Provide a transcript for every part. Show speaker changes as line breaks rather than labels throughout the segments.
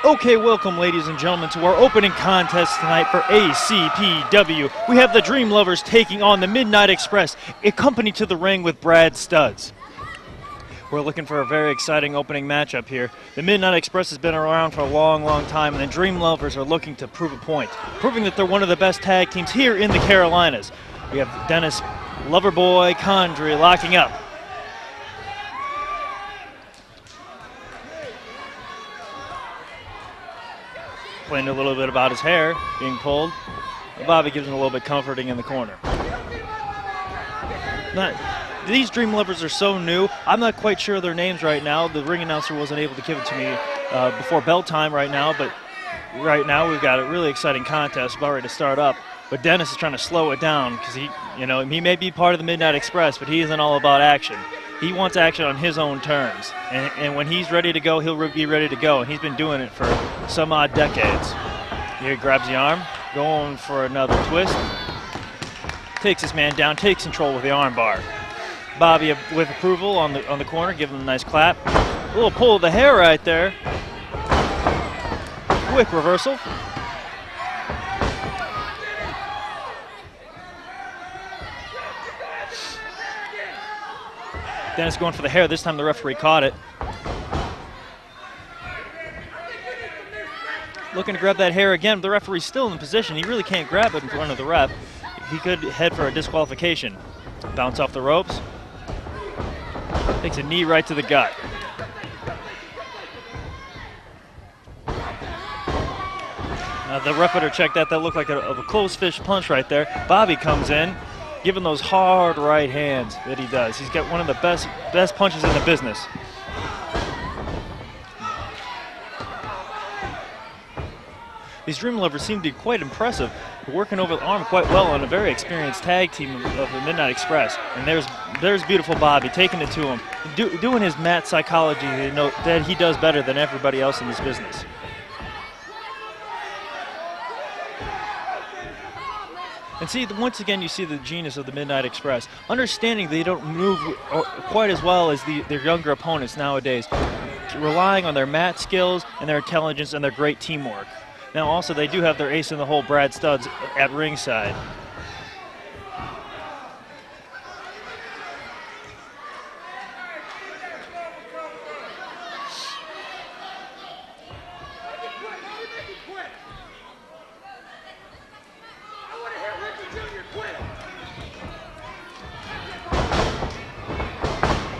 Okay, welcome ladies and gentlemen to our opening contest tonight for ACPW. We have the Dream Lovers taking on the Midnight Express, accompanied to the ring with Brad Studs. We're looking for a very exciting opening matchup here. The Midnight Express has been around for a long, long time, and the Dream Lovers are looking to prove a point, proving that they're one of the best tag teams here in the Carolinas. We have Dennis Loverboy Condry locking up. Complaining a little bit about his hair being pulled. Bobby gives him a little bit comforting in the corner. These Dream Lovers are so new, I'm not quite sure of their names right now. The ring announcer wasn't able to give it to me before bell time right now, but right now we've got a really exciting contest about ready to start up. But Dennis is trying to slow it down because he may be part of the Midnight Express, but he isn't all about action. He wants action on his own terms, and when he's ready to go, he'll be ready to go, and he's been doing it for some odd decades. Here he grabs the arm, going for another twist. Takes his man down, takes control with the arm bar. Bobby with approval on the corner, giving him a nice clap. A little pull of the hair right there. Quick reversal. Dennis going for the hair. This time the referee caught it. Looking to grab that hair again. The referee's still in position. He really can't grab it in front of the ref. He could head for a disqualification. Bounce off the ropes. Takes a knee right to the gut. The ref better check that. That looked like a closed fish punch right there. Bobby comes in, giving those hard right hands that he does. He's got one of the best punches in the business. These Dream Lovers seem to be quite impressive. They're working over the arm quite well on a very experienced tag team of the Midnight Express. And there's beautiful Bobby taking it to him, doing his mat psychology that he does better than everybody else in this business. And see, once again, you see the genius of the Midnight Express. Understanding they don't move quite as well as their younger opponents nowadays. Relying on their mat skills and their intelligence and their great teamwork. Now, also, they do have their ace in the hole, Brad Studs, at ringside.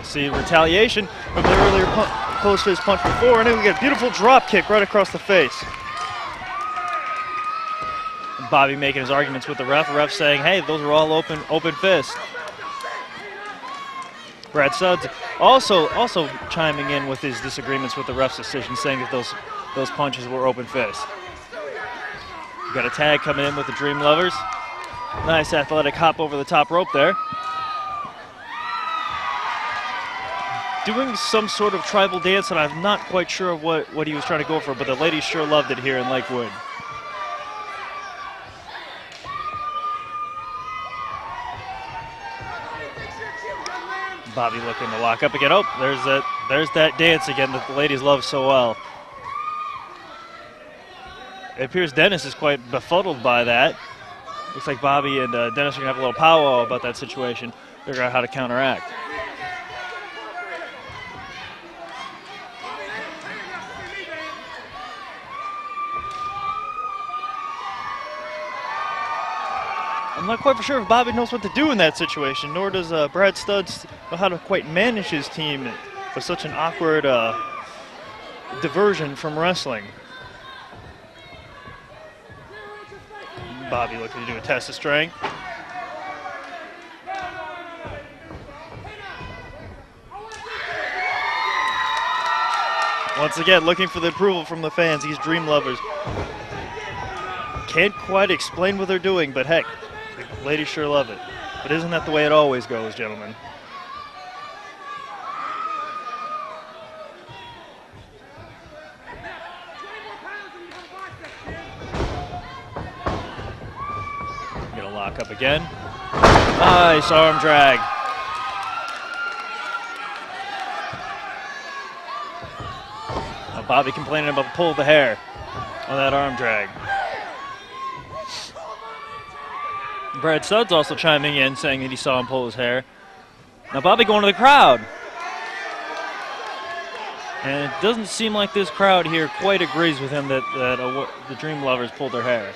See retaliation from the earlier close fist punch before, and then we get a beautiful drop kick right across the face. Bobby making his arguments with the ref saying, hey, those are all open fists. Brad Studs also chiming in with his disagreements with the ref's decision, saying that those punches were open fists. We got a tag coming in with the Dream Lovers. Nice athletic hop over the top rope there. Doing some sort of tribal dance, and I'm not quite sure of what he was trying to go for, but the ladies sure loved it here in Lakewood. Bobby looking to lock up again. Oh, there's that dance again that the ladies love so well. It appears Dennis is quite befuddled by that. Looks like Bobby and Dennis are going to have a little powwow about that situation, figure out how to counteract. I'm not quite for sure if Bobby knows what to do in that situation, nor does Brad Studs know how to quite manage his team with such an awkward diversion from wrestling. Bobby looking to do a test of strength. Once again, looking for the approval from the fans, these Dream Lovers. Can't quite explain what they're doing, but heck, the ladies sure love it. But isn't that the way it always goes, gentlemen? Gonna lock up again. Nice arm drag. Bobby complaining about the pull of the hair on that arm drag. Brad Studd's also chiming in, saying that he saw him pull his hair. Now Bobby going to the crowd. And it doesn't seem like this crowd here quite agrees with him that the Dream Lovers pulled their hair.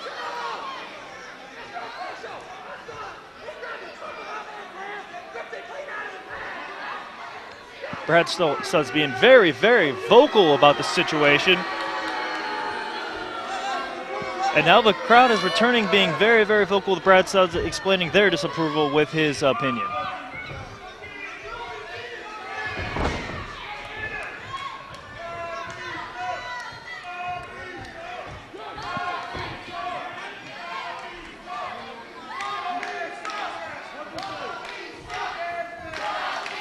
Brad Studd's being very, very vocal about the situation. And now the crowd is returning, being very, very vocal with Brad Studd's, explaining their disapproval with his opinion.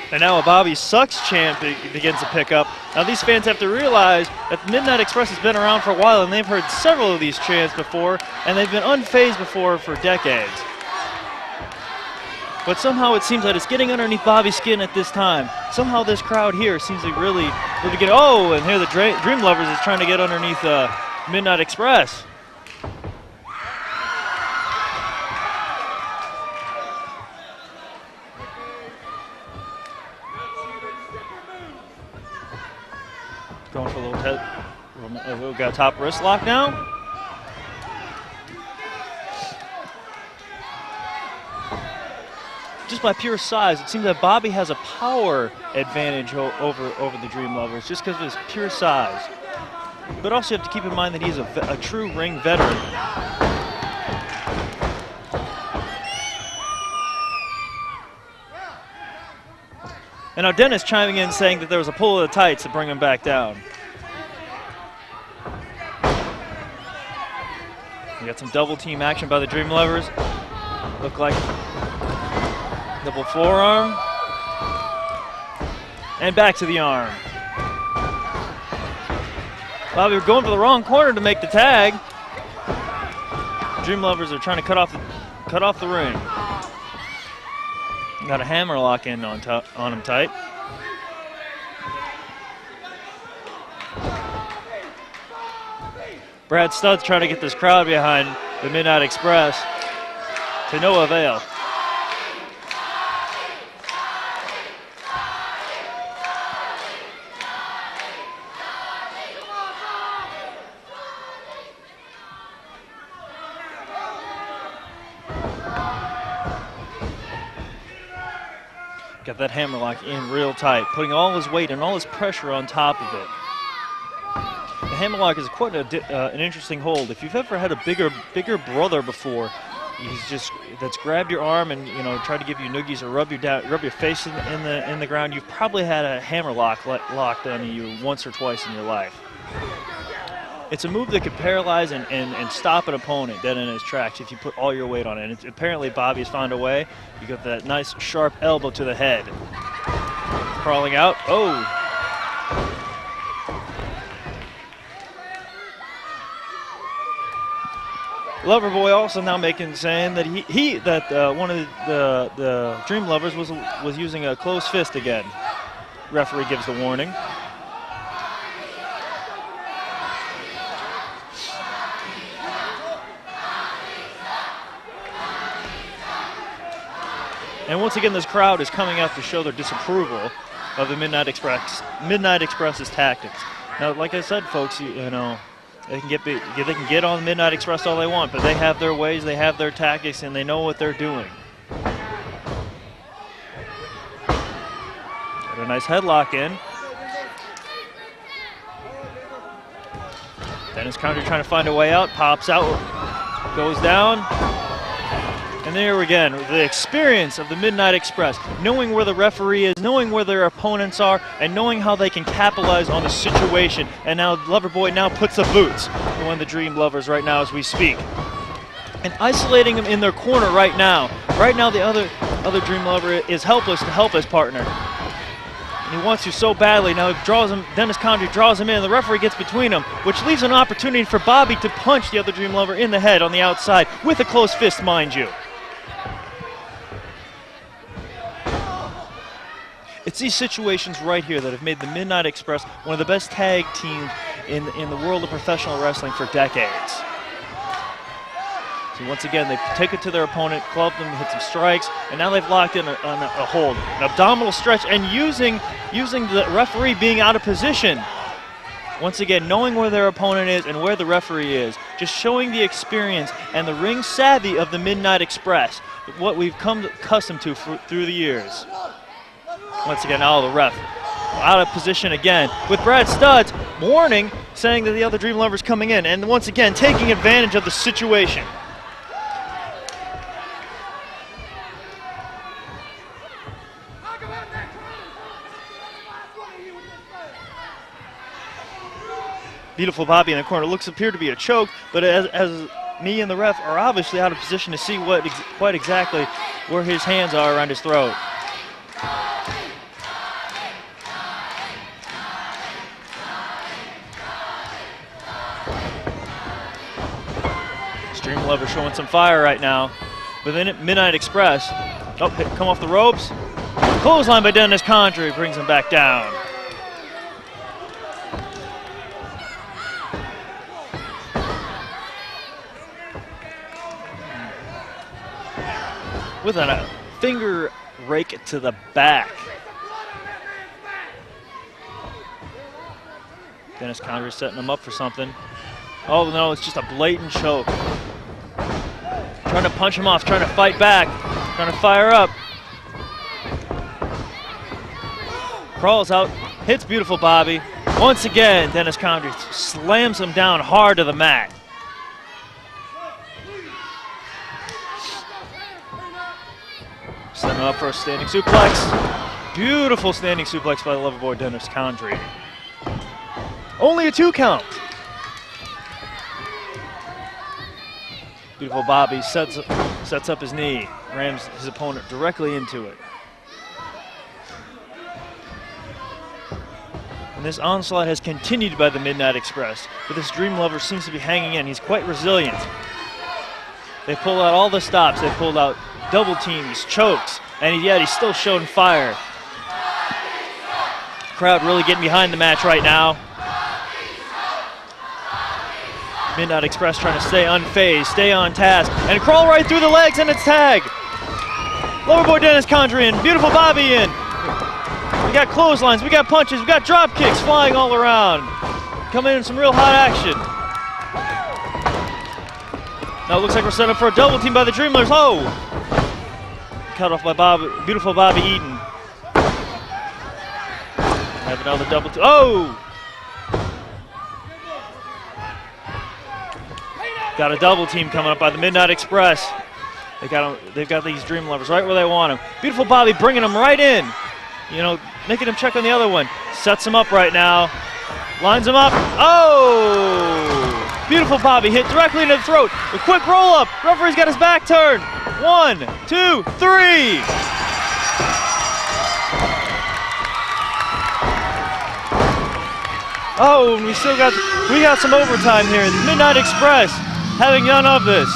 And now a Bobby Sucks chant begins to pick up. Now these fans have to realize that the Midnight Express has been around for a while, and they've heard several of these chants before, and they've been unfazed before for decades. But somehow it seems that it's getting underneath Bobby's skin at this time. Somehow this crowd here seems to really get, oh, and here the Dream Lovers is trying to get underneath Midnight Express. Going for a little head. We've got a top wrist lock now. Just by pure size, it seems that Bobby has a power advantage over the Dream Lovers just because of his pure size. But also you have to keep in mind that he's a true ring veteran. And now Dennis chiming in saying that there was a pull of the tights to bring him back down. We got some double team action by the Dream Lovers. Look like double forearm. And back to the arm. Bobby, we're going for the wrong corner to make the tag. Dream Lovers are trying to cut off the ring. Got a hammer lock in on him tight. Brad Studd's trying to get this crowd behind the Midnight Express to no avail. Got that hammerlock in real tight, putting all his weight and all his pressure on top of it. The hammerlock is quite an interesting hold. If you've ever had a bigger brother before, that's grabbed your arm and tried to give you noogies or rub your face in the ground, you've probably had a hammerlock locked on you once or twice in your life. It's a move that could paralyze and stop an opponent dead in his tracks if you put all your weight on it. And apparently Bobby's found a way. You got that nice sharp elbow to the head. Crawling out. Oh. Loverboy also now saying that one of the Dream Lovers was using a closed fist again. Referee gives the warning. And once again, this crowd is coming out to show their disapproval of the Midnight Express's tactics. Now, like I said, folks, they can get on the Midnight Express all they want, but they have their ways, they have their tactics, and they know what they're doing. Got a nice headlock in. Dennis Counter trying to find a way out, pops out, goes down. And there again, the experience of the Midnight Express, knowing where the referee is, knowing where their opponents are, and knowing how they can capitalize on the situation. And now Loverboy now puts the boots on one of the Dream Lovers right now as we speak. And isolating him in their corner right now. Right now the other Dream Lover is helpless to help his partner. And he wants to so badly. Now he draws him, Dennis Condrey draws him in, the referee gets between them, which leaves an opportunity for Bobby to punch the other Dream Lover in the head on the outside, with a closed fist, mind you. It's these situations right here that have made the Midnight Express one of the best tag teams in the world of professional wrestling for decades. So once again, they take it to their opponent, club them, hit some strikes, and now they've locked in on a hold. An abdominal stretch, and using the referee being out of position. Once again, knowing where their opponent is and where the referee is, just showing the experience and the ring savvy of the Midnight Express, what we've come accustomed to through the years. Once again, now the ref out of position again with Brad Studs warning, saying that the other Dream Lover's coming in, and once again taking advantage of the situation. Beautiful Bobby in the corner. Looks appear to be a choke, but as me and the ref are obviously out of position to see quite exactly where his hands are around his throat. Dream Lover showing some fire right now. Within it, Midnight Express. Oh, come off the ropes. Clothesline by Dennis Condrey brings him back down. With a finger rake to the back. Dennis Condrey setting him up for something. Oh no, it's just a blatant choke. Trying to punch him off, trying to fight back, trying to fire up. Crawls out, hits Beautiful Bobby. Once again, Dennis Condrey slams him down hard to the mat. Setting him up for a standing suplex. Beautiful standing suplex by the Loverboy Dennis Condrey. Only a 2 count. Beautiful Bobby sets up his knee, rams his opponent directly into it. And this onslaught has continued by the Midnight Express, but this Dream Lover seems to be hanging in. He's quite resilient. They pulled out all the stops. They pulled out double teams, chokes, and yet he's still showing fire. Crowd really getting behind the match right now. Midnight Express trying to stay unfazed, stay on task, and crawl right through the legs, and it's tag. Loverboy Dennis Condrey in, Beautiful Bobby in. We got clotheslines, we got punches, we got drop kicks flying all around. Coming in some real hot action. Now it looks like we're set up for a double team by the Dream Lovers. Oh! Cut off by Beautiful Bobby Eaton. Have another double team. Oh! Got a double team coming up by the Midnight Express. They've got these Dream Lovers right where they want them. Beautiful Bobby bringing them right in. You know, making him check on the other one. Sets him up right now. Lines him up. Oh! Beautiful Bobby hit directly into the throat. A quick roll up. Referee's got his back turned. 1, 2, 3. Oh, and we got some overtime here. The Midnight Express having none of this.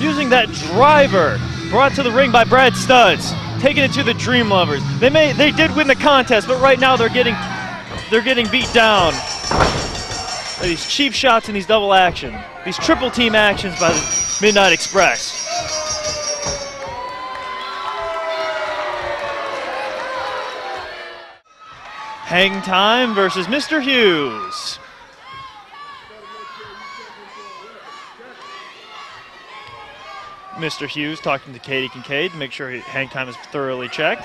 Using that driver brought to the ring by Brad Studs, taking it to the Dream Lovers. They did win the contest, but right now they're getting beat down. These cheap shots and these double action, these triple team actions by the Midnight Express. Hangtime versus Mr. Hughes. Mr. Hughes talking to Katie Kincaid to make sure Hangtime is thoroughly checked.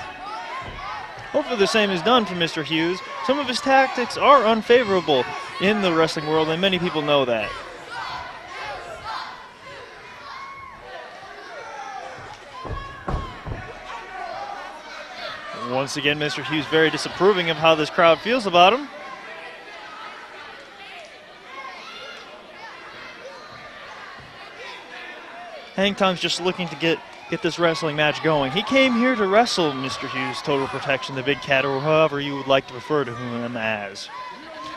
Hopefully the same is done for Mr. Hughes. Some of his tactics are unfavorable in the wrestling world, and many people know that. Once again, Mr. Hughes very disapproving of how this crowd feels about him. Hangtime's just looking to get this wrestling match going. He came here to wrestle Mr. Hughes, Total Protection, the Big Cat, or however you would like to refer to him as.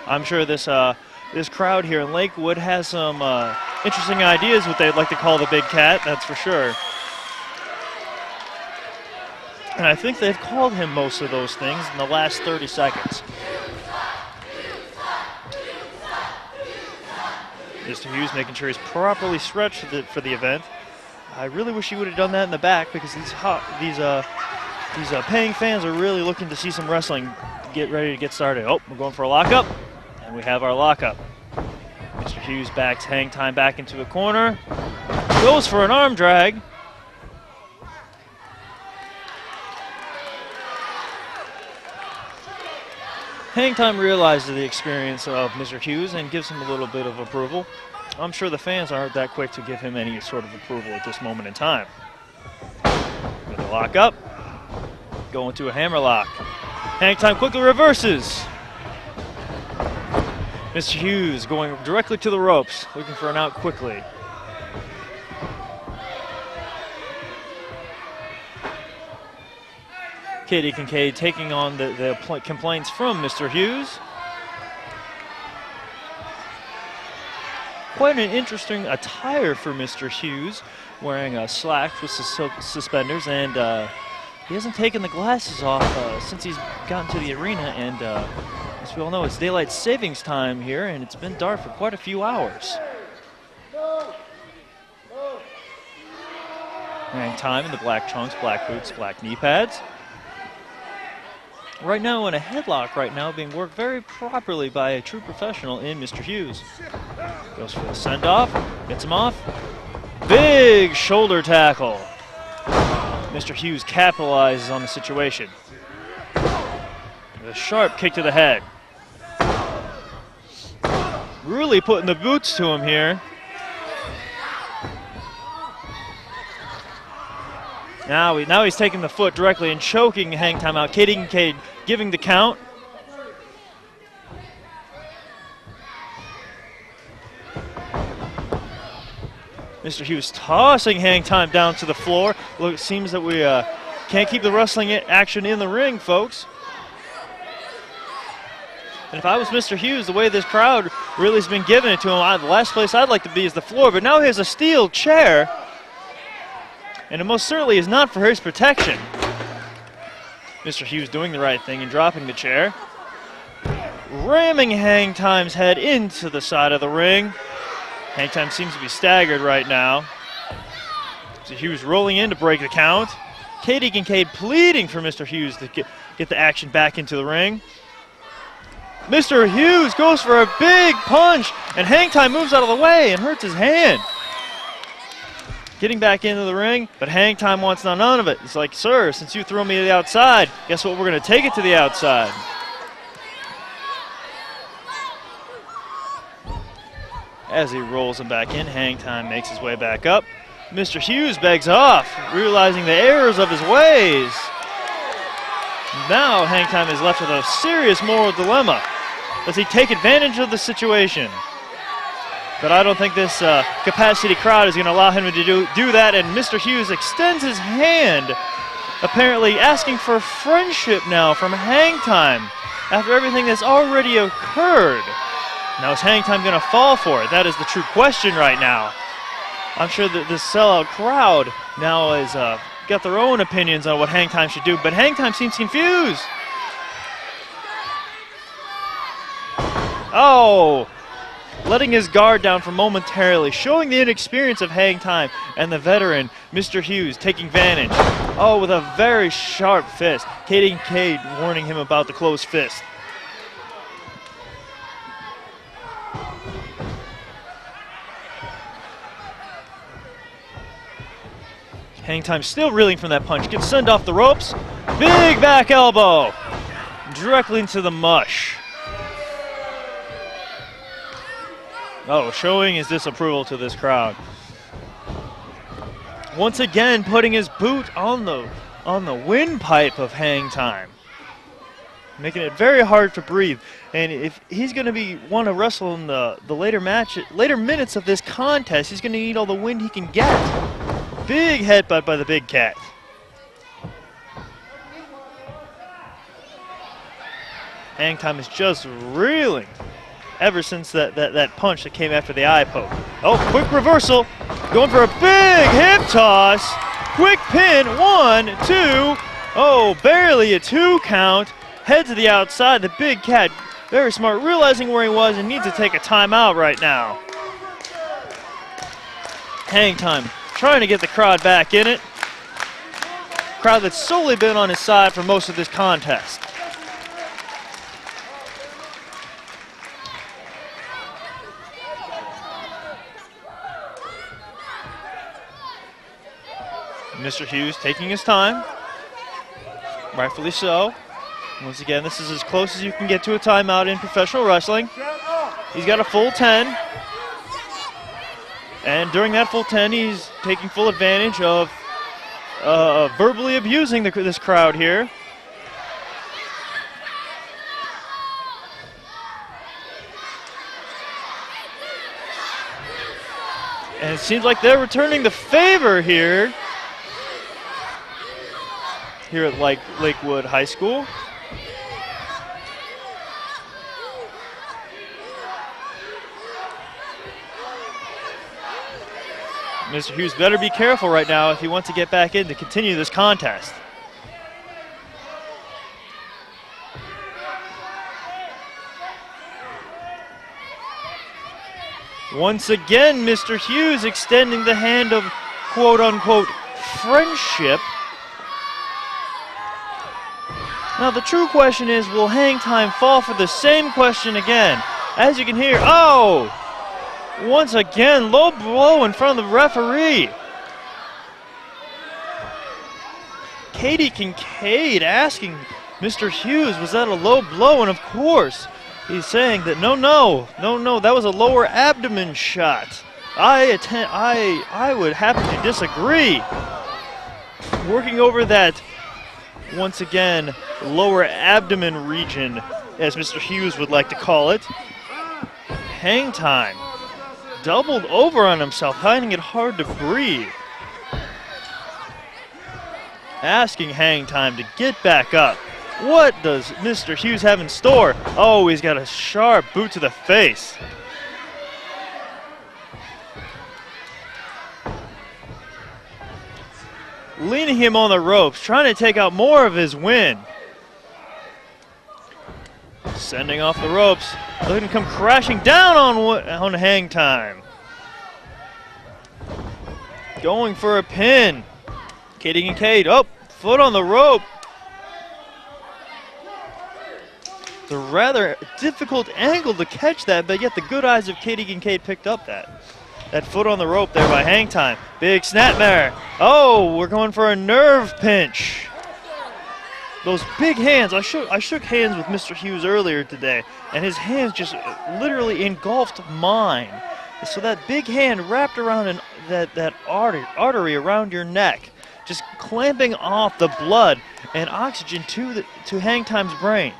I'm sure this crowd here in Lakewood has some interesting ideas what they'd like to call the Big Cat, that's for sure. And I think they've called him most of those things in the last 30 seconds. Mr. Hughes making sure he's properly stretched for the event. I really wish he would have done that in the back because these paying fans are really looking to see some wrestling. Get ready to get started. Oh, we're going for a lockup, and we have our lockup. Mr. Hughes backs Hangtime back into a corner. Goes for an arm drag. Hangtime realizes the experience of Mr. Hughes and gives him a little bit of approval. I'm sure the fans aren't that quick to give him any sort of approval at this moment in time. With a lock up, going to a hammer lock. Hangtime quickly reverses. Mr. Hughes going directly to the ropes, looking for an out quickly. Katie Kincaid taking on the complaints from Mr. Hughes. Quite an interesting attire for Mr. Hughes, wearing slacks with suspenders, and he hasn't taken the glasses off since he's gotten to the arena, and as we all know, it's daylight savings time here, and it's been dark for quite a few hours. Hangtime in the black trunks, black boots, black knee pads. Right now in a headlock right now, being worked very properly by a true professional in Mr. Hughes. Goes for the send-off, gets him off. Big shoulder tackle. Mr. Hughes capitalizes on the situation. With a sharp kick to the head. Really putting the boots to him here. Now he's taking the foot directly and choking Hangtime out. Katie Kincaid giving the count. Mr. Hughes tossing Hangtime down to the floor. Look, it seems that we can't keep the wrestling action in the ring, folks. And if I was Mr. Hughes, the way this crowd really has been giving it to him, the last place I'd like to be is the floor. But now he has a steel chair. And it most certainly is not for his protection. Mr. Hughes doing the right thing and dropping the chair. Ramming Hangtime's head into the side of the ring. Hangtime seems to be staggered right now. So Hughes rolling in to break the count. Katie Kincaid pleading for Mr. Hughes to get the action back into the ring. Mr. Hughes goes for a big punch, and Hangtime moves out of the way and hurts his hand. Getting back into the ring, but Hangtime wants none of it. It's like, sir, since you threw me to the outside, guess what? We're going to take it to the outside. As he rolls him back in, Hangtime makes his way back up. Mr. Hughes begs off, realizing the errors of his ways. Now Hangtime is left with a serious moral dilemma. Does he take advantage of the situation? But I don't think this capacity crowd is going to allow him to do that, and Mr. Hughes extends his hand, apparently asking for friendship now from Hangtime after everything that's already occurred. Now is Hangtime going to fall for it? That is the true question right now. I'm sure that this sellout crowd now has got their own opinions on what Hangtime should do, but Hangtime seems confused. Oh! Letting his guard down for momentarily, showing the inexperience of Hangtime and the veteran, Mr. Hughes, taking advantage. Oh, with a very sharp fist. Katie Kincaid warning him about the closed fist. Hangtime still reeling from that punch. Gets sent off the ropes. Big back elbow. Directly into the mush. Oh, showing his disapproval to this crowd. Once again, putting his boot on the windpipe of Hangtime, making it very hard to breathe. And if he's going to want to wrestle in the later minutes of this contest, he's going to need all the wind he can get. Big headbutt by the big cat. Hangtime is just reeling ever since that punch that came after the eye poke. Oh, quick reversal. Going for a big hip toss. Quick pin. 1, 2. Oh, barely a 2 count. Head to the outside. The big cat, very smart, realizing where he was and needs to take a timeout right now. Hangtime trying to get the crowd back in it. Crowd that's solely been on his side for most of this contest. Mr. Hughes taking his time, rightfully so. Once again, this is as close as you can get to a timeout in professional wrestling. He's got a full 10. And during that full 10, he's taking full advantage of verbally abusing this crowd here. And it seems like they're returning the favor here at Lakewood High School. Mr. Hughes better be careful right now if he wants to get back in to continue this contest. Once again, Mr. Hughes extending the hand of quote-unquote friendship. Now the true question is, will Hangtime fall for the same question again? As you can hear, oh! Once again, low blow in front of the referee. Katie Kincaid asking Mr. Hughes, was that a low blow? And of course, he's saying that no, that was a lower abdomen shot. I would happen to disagree. Working over that, once again, lower abdomen region, as Mr. Hughes would like to call it. Hangtime doubled over on himself, finding it hard to breathe. Asking Hangtime to get back up. What does Mr. Hughes have in store? Oh, he's got a sharp boot to the face. Leaning him on the ropes, trying to take out more of his win. Sending off the ropes, looking to come crashing down on Hangtime. Going for a pin. Katie Kincaid, oh, foot on the rope. It's a rather difficult angle to catch that, but yet the good eyes of Katie Kincaid picked up that foot on the rope there by Hangtime. Big snapmare. Oh, we're going for a nerve pinch. Those big hands, I shook hands with Mr. Hughes earlier today, and his hands just literally engulfed mine. So that big hand wrapped around that artery around your neck, just clamping off the blood and oxygen to Hangtime's brain.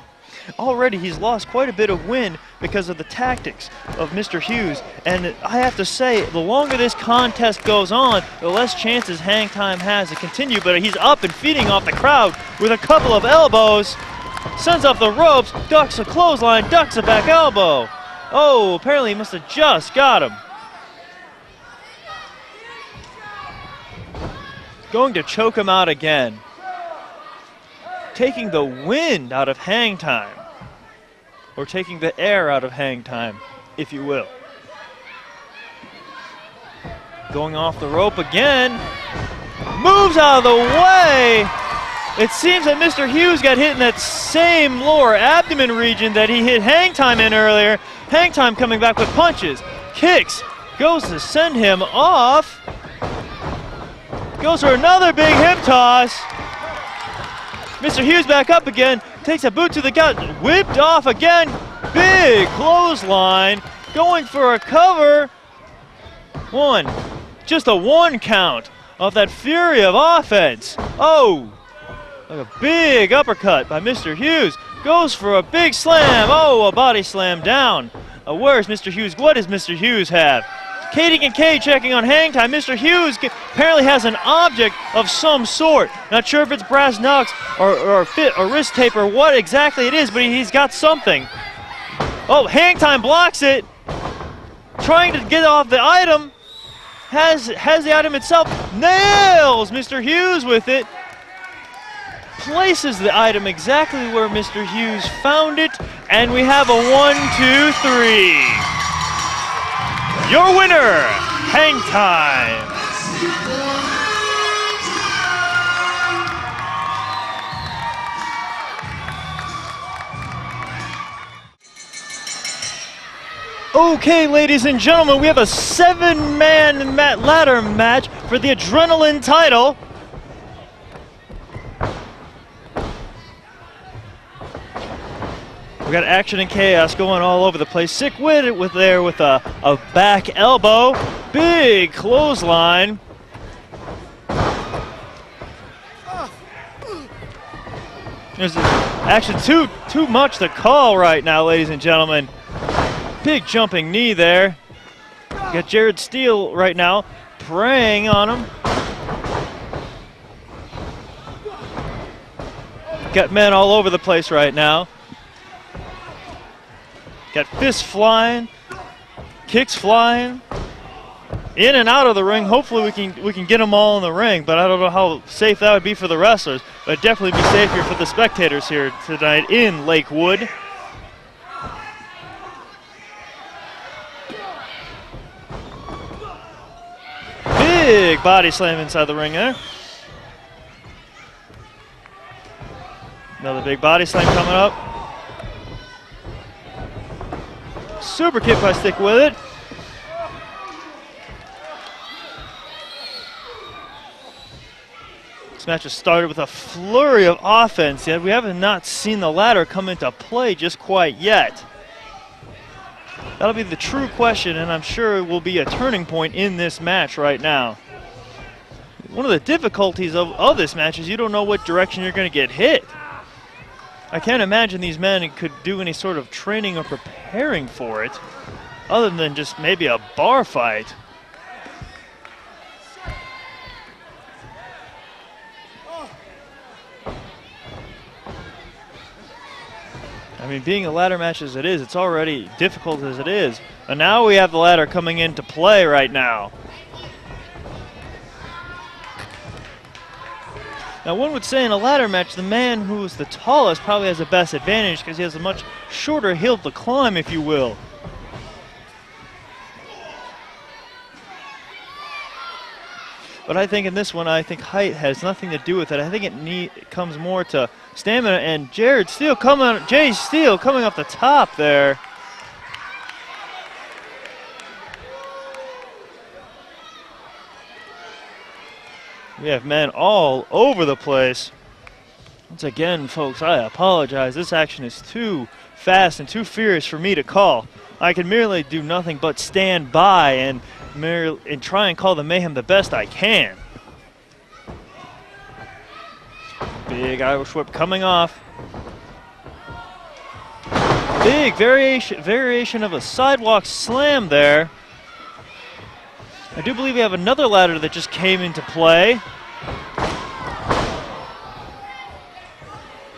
Already he's lost quite a bit of wind because of the tactics of Mr. Hughes, and I have to say, the longer this contest goes on, the less chances Hangtime has to continue, but he's up and feeding off the crowd with a couple of elbows, sends off the ropes, ducks a clothesline, ducks a back elbow. Oh, apparently he must have just got him. Going to choke him out again. Taking the wind out of Hangtime, or taking the air out of Hangtime, if you will. Going off the rope again, moves out of the way. It seems that Mr. Hughes got hit in that same lower abdomen region that he hit Hangtime in earlier. Hangtime coming back with punches, kicks, goes to send him off. Goes for another big hip toss. Mr. Hughes back up again, takes a boot to the gut, whipped off again, big clothesline, going for a cover. Just a 1 count of that fury of offense. Oh, like a big uppercut by Mr. Hughes, goes for a big slam. Oh, a body slam down. Where's Mr. Hughes? What does Mr. Hughes have? Katie Kincaid checking on Hangtime. Mr. Hughes apparently has an object of some sort. Not sure if it's brass knucks or wrist tape or what exactly it is, but he's got something. Oh, Hangtime blocks it. Trying to get off the item. Has the item itself. Nails Mr. Hughes with it. places the item exactly where Mr. Hughes found it, and we have a 1, 2, 3. Your winner, Hangtime. Okay, ladies and gentlemen, we have a 7-man ladder match for the Adrenaline title. We got action and chaos going all over the place. Sick with it with a back elbow, big clothesline. There's action too much to call right now, ladies and gentlemen. Big jumping knee there. Got Jared Steele right now preying on him. Got men all over the place right now. Got fists flying, kicks flying, in and out of the ring. Hopefully we can get them all in the ring, but I don't know how safe that would be for the wrestlers. But it'd definitely be safer for the spectators here tonight in Lakewood. Big body slam inside the ring there. Another big body slam coming up. Super kick by Stick with it. This match has started with a flurry of offense, yet we haven't not seen the ladder come into play just quite yet. That'll be the true question, and I'm sure it will be a turning point in this match right now. One of the difficulties of this match is you don't know what direction you're going to get hit. I can't imagine these men could do any sort of training or preparing for it, other than just maybe a bar fight. I mean, being a ladder match as it is, it's already difficult as it is. And now we have the ladder coming into play right now. Now, one would say in a ladder match, the man who is the tallest probably has the best advantage because he has a much shorter hill to climb, if you will. But I think in this one, I think height has nothing to do with it. I think it comes more to stamina, and Jay Steele coming off the top there. We have men all over the place. Once again, folks, I apologize. This action is too fast and too furious for me to call. I can merely do nothing but stand by and try and call the mayhem the best I can. Big Irish whip coming off. Big variation of a sidewalk slam there. I do believe we have another ladder that just came into play.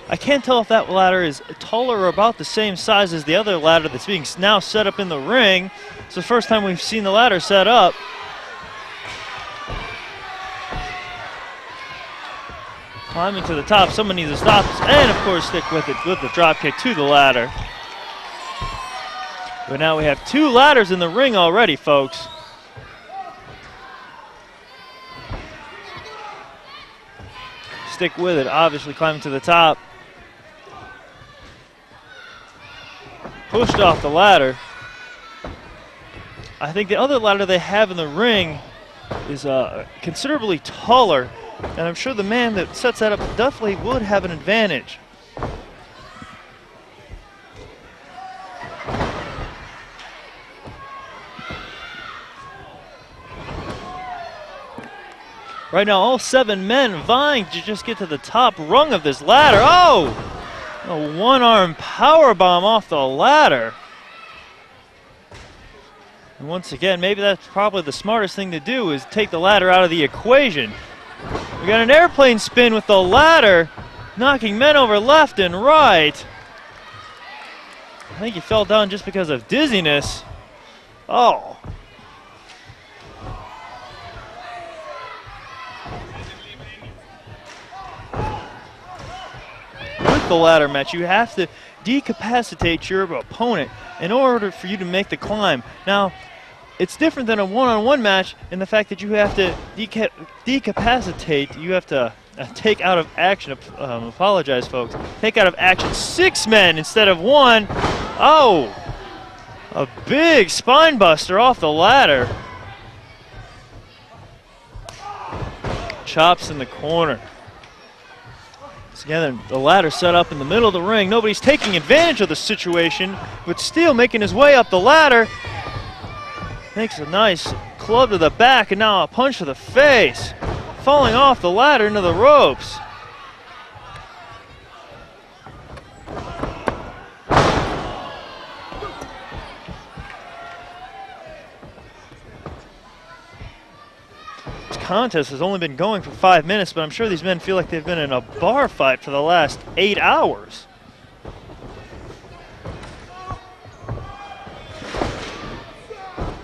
I can't tell if that ladder is taller or about the same size as the other ladder that's being now set up in the ring. It's the first time we've seen the ladder set up. Climbing to the top, someone needs to stop this, and of course stick with it with the drop kick to the ladder. But now we have two ladders in the ring already, folks. Stick with it, obviously climbing to the top. Pushed off the ladder. I think the other ladder they have in the ring is considerably taller, and I'm sure the man that sets that up definitely would have an advantage. Right now, all 7 men vying to just get to the top rung of this ladder. Oh! A one-arm powerbomb off the ladder. And once again, maybe that's probably the smartest thing to do is take the ladder out of the equation. We got an airplane spin with the ladder, knocking men over left and right. I think he fell down just because of dizziness. Oh. the ladder match. You have to decapacitate your opponent in order for you to make the climb. Now, it's different than a one-on-one match in the fact that you have to decapacitate. You have to take out of action, apologize folks, take out of action 6 men instead of 1. Oh, a big spine buster off the ladder. Chops in the corner. Again, the ladder set up in the middle of the ring. Nobody's taking advantage of the situation, but Steele making his way up the ladder. Makes a nice club to the back and now a punch to the face. Falling off the ladder into the ropes. Contest has only been going for 5 minutes, but I'm sure these men feel like they've been in a bar fight for the last 8 hours.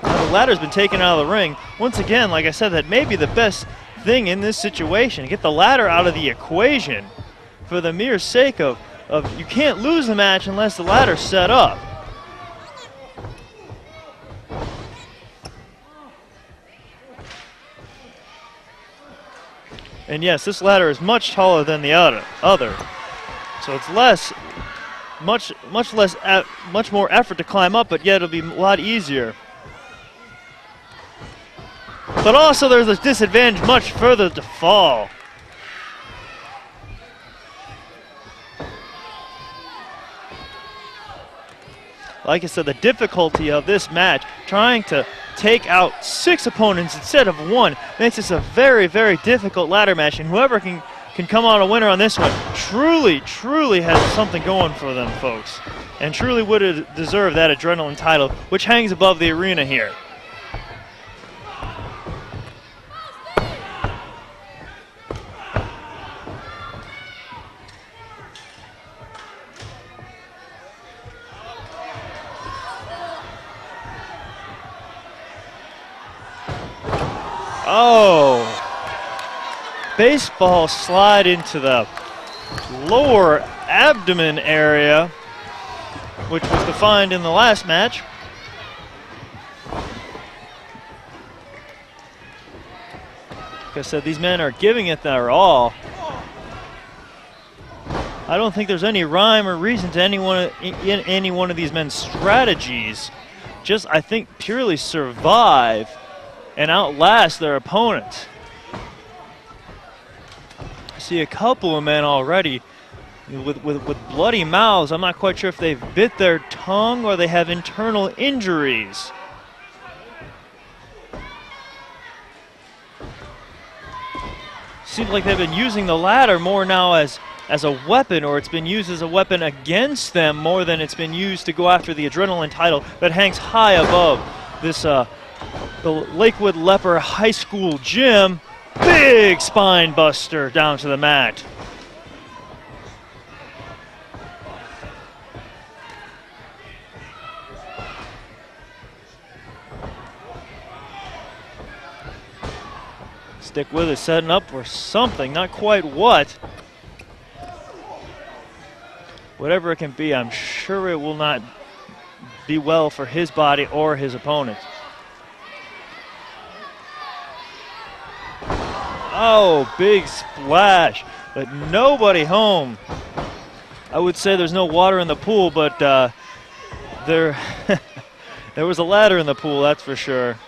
Now the ladder's been taken out of the ring. Once again, like I said, that may be the best thing in this situation. Get the ladder out of the equation for the mere sake of you can't lose the match unless the ladder's set up. And yes, this ladder is much taller than the other. So it's much more effort to climb up, but yet it'll be a lot easier. But also there's a disadvantage much further to fall. Like I said, the difficulty of this match, trying to take out 6 opponents instead of 1, makes this a very, very difficult ladder match. And whoever can come out a winner on this one truly has something going for them, folks. And truly would have deserved that adrenaline title, which hangs above the arena here. Oh, baseball slide into the lower abdomen area, which was defined in the last match. Like I said, these men are giving it their all. I don't think there's any rhyme or reason to any one of these men's strategies. Just, I think, purely survive and outlast their opponent. I see a couple of men already with bloody mouths. I'm not quite sure if they've bit their tongue or they have internal injuries. Seems like they've been using the ladder more now as a weapon, or it's been used as a weapon against them more than it's been used to go after the adrenaline title that hangs high above this the Lakewood Leper High School gym. Big spine buster down to the mat. Stick with it, setting up for something, not quite what. Whatever it can be, I'm sure it will not be well for his body or his opponent. Oh, big splash, but nobody home. I would say there's no water in the pool, but there was a ladder in the pool, that's for sure.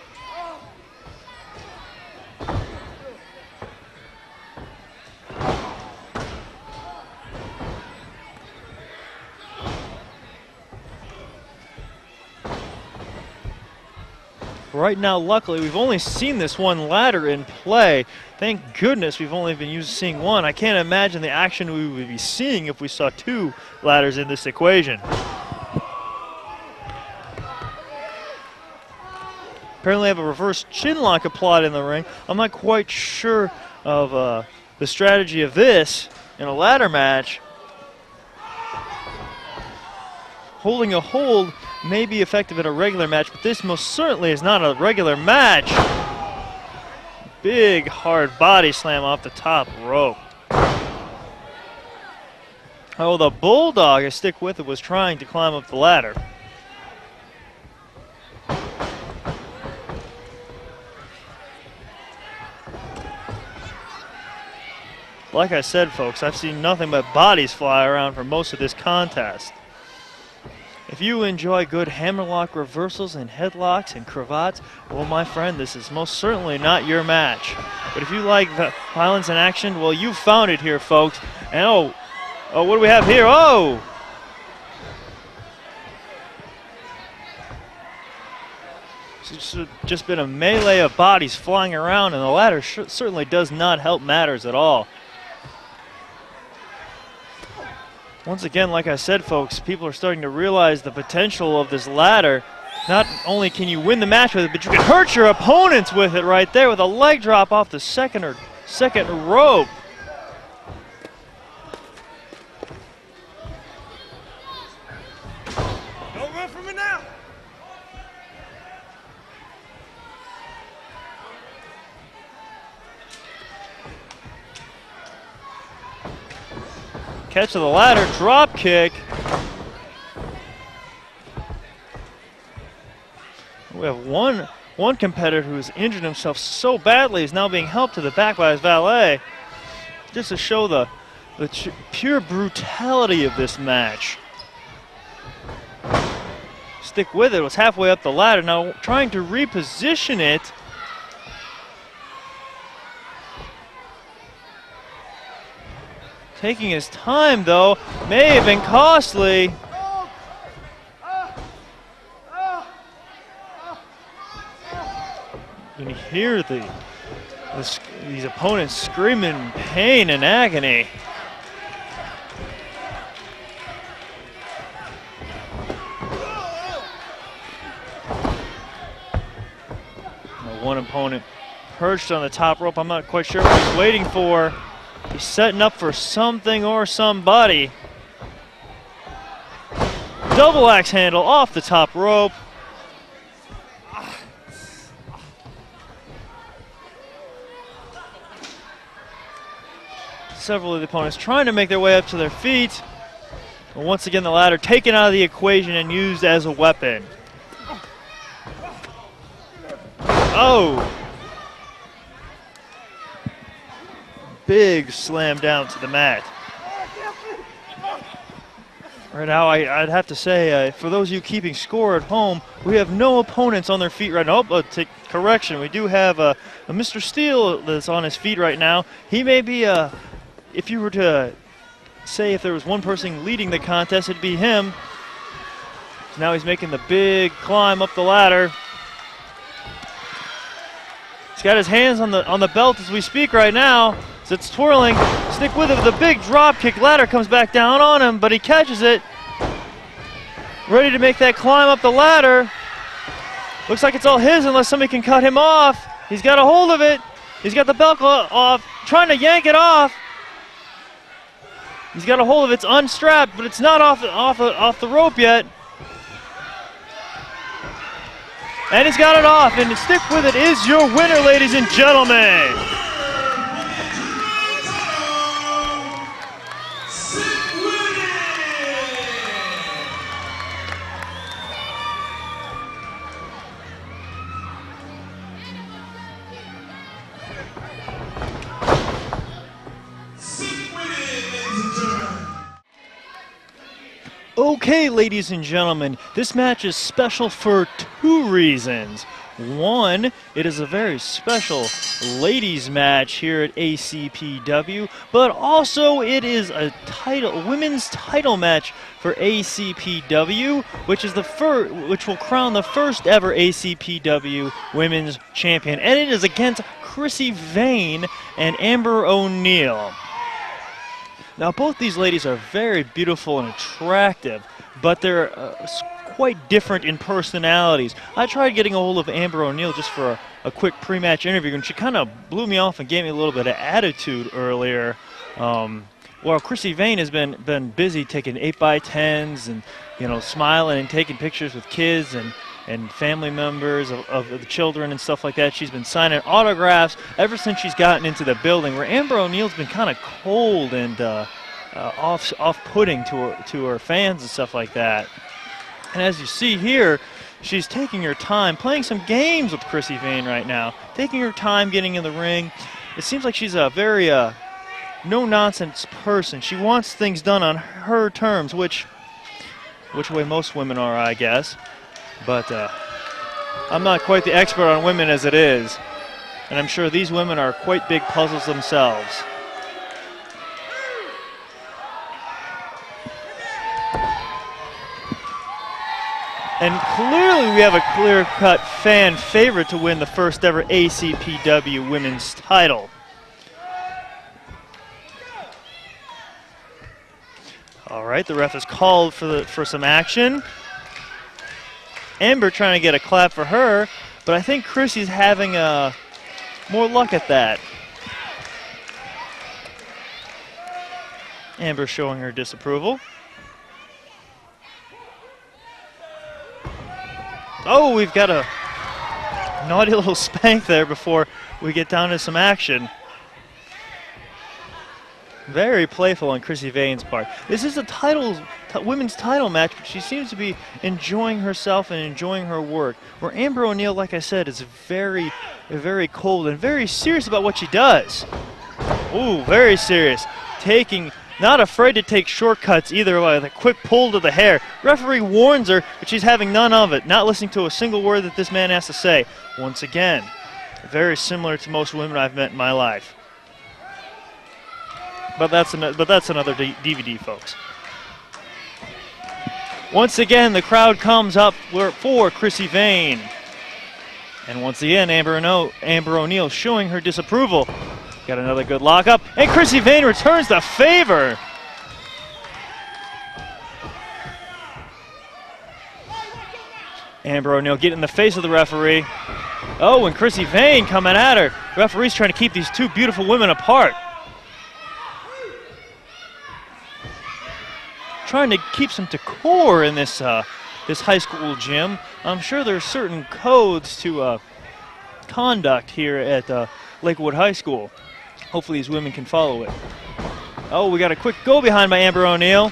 Right now, luckily, we've only seen this one ladder in play. Thank goodness we've only been seeing one. I can't imagine the action we would be seeing if we saw 2 ladders in this equation. Apparently, I have a reverse chin lock applied in the ring. I'm not quite sure of the strategy of this in a ladder match. Holding a hold may be effective in a regular match, but this most certainly is not a regular match. Big hard body slam off the top rope. Oh, the Bulldog, I stick with it, was trying to climb up the ladder. Like I said, folks, I've seen nothing but bodies fly around for most of this contest. If you enjoy good hammerlock reversals and headlocks and cravats, well, my friend, this is most certainly not your match. But if you like the violence and action, well, you found it here, folks. And oh, what do we have here? Oh! It's just been a melee of bodies flying around, and the ladder certainly does not help matters at all. Once again, like I said, folks, people are starting to realize the potential of this ladder. Not only can you win the match with it, but you can hurt your opponents with it right there with a leg drop off the second rope.
Don't run from it now.
Catch of the ladder, drop kick. We have one competitor who has injured himself so badly is now being helped to the back by his valet. Just to show the pure brutality of this match. Stick with it, was halfway up the ladder, now trying to reposition it. Taking his time, though, may have been costly. You can hear these opponents screaming in pain and agony. One opponent perched on the top rope. I'm not quite sure what he's waiting for. He's setting up for something or somebody. Double axe handle off the top rope. Several of the opponents trying to make their way up to their feet. But once again, the ladder taken out of the equation and used as a weapon. Oh! Big slam down to the mat. Right now, I'd have to say, for those of you keeping score at home, we have no opponents on their feet right now. Oh, take correction. We do have a Mr. Steele that's on his feet right now. He may be, if you were to say if there was one person leading the contest, it'd be him. So now he's making the big climb up the ladder. He's got his hands on the belt as we speak right now. So it's twirling. Stick with it. The big drop kick. Ladder comes back down on him, but he catches it. Ready to make that climb up the ladder. Looks like it's all his unless somebody can cut him off. He's got a hold of it. He's got the belt off, trying to yank it off. He's got a hold of it. It's unstrapped, but it's not off the rope yet. And he's got it off, and Stick With It is your winner, ladies and gentlemen. Okay, ladies and gentlemen, this match is special for two reasons. One, it is a very special ladies match here at ACPW, but also it is a women's title match for ACPW, which will crown the first ever ACPW women's champion, and it is against Krissy Vayne and Amber O'Neal. Now, both these ladies are very beautiful and attractive, but they're quite different in personalities. I tried getting a hold of Amber O'Neal just for a quick pre-match interview, and she kind of blew me off and gave me a little bit of attitude earlier. While Krissy Vayne has been busy taking 8x10s and smiling and taking pictures with kids and family members of the children and stuff like that. She's been signing autographs ever since she's gotten into the building, where Amber O'Neal's been kind of cold and off-putting to her fans and stuff like that. And as you see here, she's taking her time, playing some games with Krissy Vayne right now, taking her time getting in the ring. It seems like she's a very no-nonsense person. She wants things done on her terms, which way most women are, I guess. But I'm not quite the expert on women as it is, and I'm sure these women are quite big puzzles themselves. And clearly we have a clear-cut fan favorite to win the first ever ACPW women's title. All right, the ref has called for some action. Amber trying to get a clap for her, but I think Krissy's having more luck at that. Amber showing her disapproval. Oh, we've got a naughty little spank there before we get down to some action. Very playful on Krissy Vayne's part. This is a women's title match, but she seems to be enjoying herself and enjoying her work. Where Amber O'Neal, like I said, is very, very cold and very serious about what she does. Ooh, very serious. Not afraid to take shortcuts either with a quick pull to the hair. Referee warns her, but she's having none of it, not listening to a single word that this man has to say. Once again, very similar to most women I've met in my life. But that's another DVD, folks. Once again, the crowd comes up for Krissy Vayne. And once again, Amber O'Neal showing her disapproval. Got another good lockup, and Krissy Vayne returns the favor. Amber O'Neal getting in the face of the referee. Oh, and Krissy Vayne coming at her. The referee's trying to keep these two beautiful women apart. Trying to keep some decor in this high school gym. I'm sure there's certain codes to conduct here at Lakewood High School. Hopefully these women can follow it. Oh, we got a quick go behind by Amber O'Neal.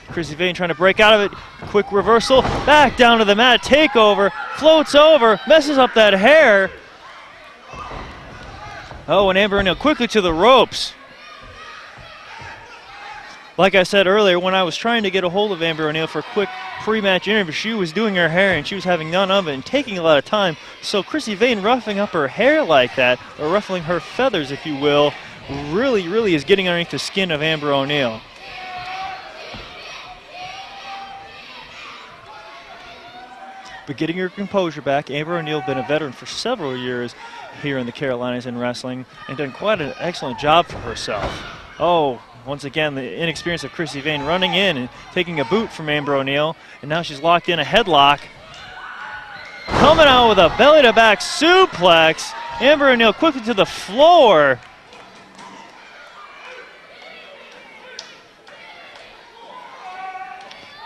Krissy Vayne trying to break out of it. Quick reversal. Back down to the mat. Takeover. Floats over. Messes up that hair. Oh, and Amber O'Neal quickly to the ropes. Like I said earlier, when I was trying to get a hold of Amber O'Neal for a quick pre-match interview, she was doing her hair and she was having none of it and taking a lot of time. So Krissy Vayne roughing up her hair like that, or ruffling her feathers, if you will, really is getting underneath the skin of Amber O'Neal. But getting her composure back, Amber O'Neal been a veteran for several years here in the Carolinas in wrestling and done quite an excellent job for herself. Oh, once again, the inexperience of Krissy Vayne running in and taking a boot from Amber O'Neal, and now she's locked in a headlock. Coming out with a belly-to-back suplex. Amber O'Neal quickly to the floor.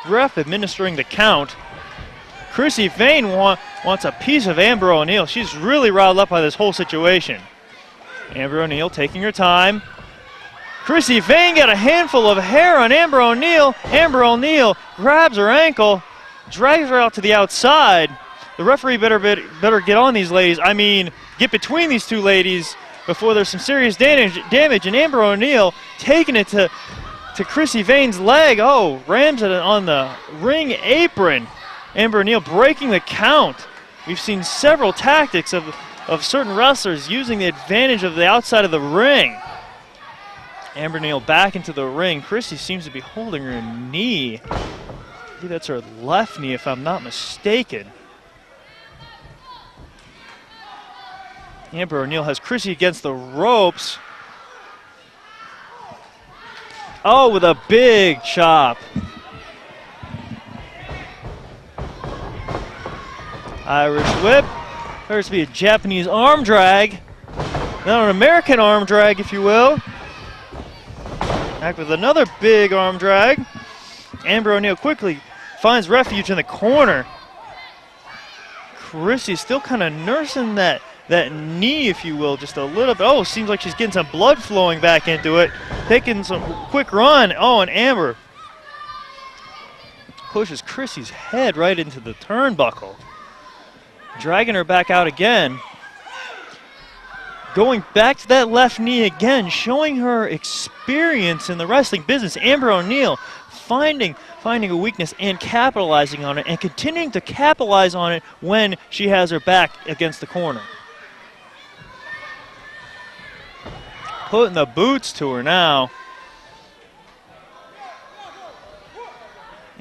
Ref administering the count. Krissy Vayne wants a piece of Amber O'Neal. She's really riled up by this whole situation. Amber O'Neal taking her time. Krissy Vayne got a handful of hair on Amber O'Neal. Amber O'Neal grabs her ankle, drags her out to the outside. The referee better get on these ladies. I mean, get between these two ladies before there's some serious damage. And Amber O'Neal taking it to Krissy Vayne's leg. Oh, rams it on the ring apron. Amber O'Neal breaking the count. We've seen several tactics of certain wrestlers using the advantage of the outside of the ring. Amber O'Neal back into the ring. Krissy seems to be holding her knee. I think that's her left knee, if I'm not mistaken. Amber O'Neal has Krissy against the ropes. Oh, with a big chop. Irish whip. Appears to be a Japanese arm drag. Now an American arm drag, if you will. Back with another big arm drag. Amber O'Neal quickly finds refuge in the corner. Krissy still kind of nursing that that knee, if you will, just a little bit. Oh, seems like she's getting some blood flowing back into it. Taking some quick run. Oh, and Amber pushes Krissy's head right into the turnbuckle. Dragging her back out again. Going back to that left knee again, showing her experience in the wrestling business. Amber O'Neal finding a weakness and capitalizing on it, and continuing to capitalize on it when she has her back against the corner. Putting the boots to her now.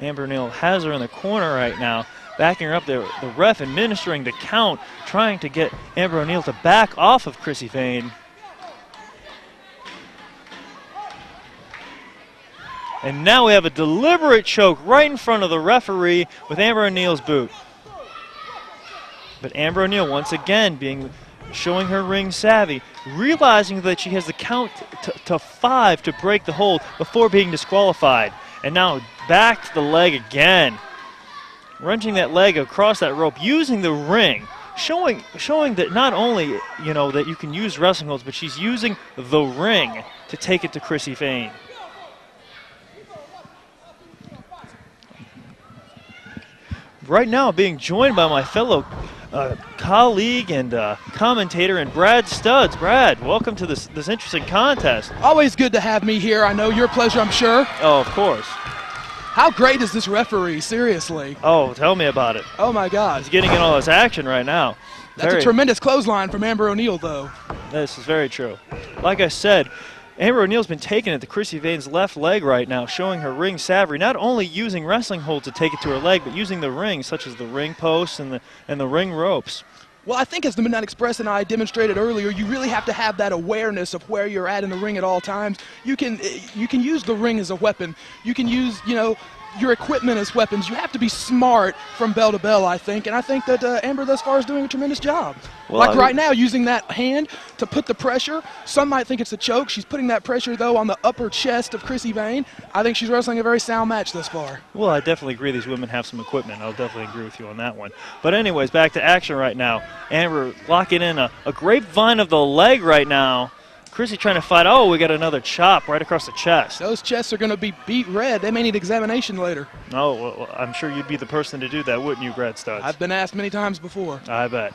Amber O'Neal has her in the corner right now, backing her up there. The ref administering the count, trying to get Amber O'Neal to back off of Krissy Vayne. And now we have a deliberate choke right in front of the referee with Amber O'Neal's boot. But Amber O'Neal once again showing her ring savvy, realizing that she has the count to 5 to break the hold before being disqualified. And now back to the leg again. Wrenching that leg across that rope, using the ring, showing that not only, that you can use wrestling holds, but she's using the ring to take it to Krissy Vayne. Right now being joined by my fellow colleague and commentator and Brad Studs. Brad, welcome to this interesting contest.
Always good to have me here. I know your pleasure, I'm sure.
Oh, of course.
How great is this referee, seriously?
Oh, tell me about it.
Oh my God.
He's getting in all this action right now.
That's a tremendous clothesline from Amber O'Neal, though.
This is very true. Like I said, Amber O'Neal's been taking it to Krissy Vayne's left leg right now, showing her ring savvy, not only using wrestling holds to take it to her leg, but using the ring, such as the ring posts and the ring ropes.
Well, I think as the Midnight Express and I demonstrated earlier, you really have to have that awareness of where you're at in the ring at all times. You can use the ring as a weapon. You can use, your equipment as weapons. You have to be smart from bell to bell, I think, and I think that Amber thus far is doing a tremendous job. Well, right now, using that hand to put the pressure. Some might think it's a choke. She's putting that pressure, though, on the upper chest of Krissy Vayne. I think she's wrestling a very sound match thus far.
Well, I definitely agree these women have some equipment. I'll definitely agree with you on that one. But anyways, back to action right now. Amber locking in a grapevine of the leg right now. Krissy trying to fight. Oh, we got another chop right across the chest.
Those chests are going to be beat red. They may need examination later.
Oh, well, I'm sure you'd be the person to do that, wouldn't you, Brad Studs?
I've been asked many times before.
I bet.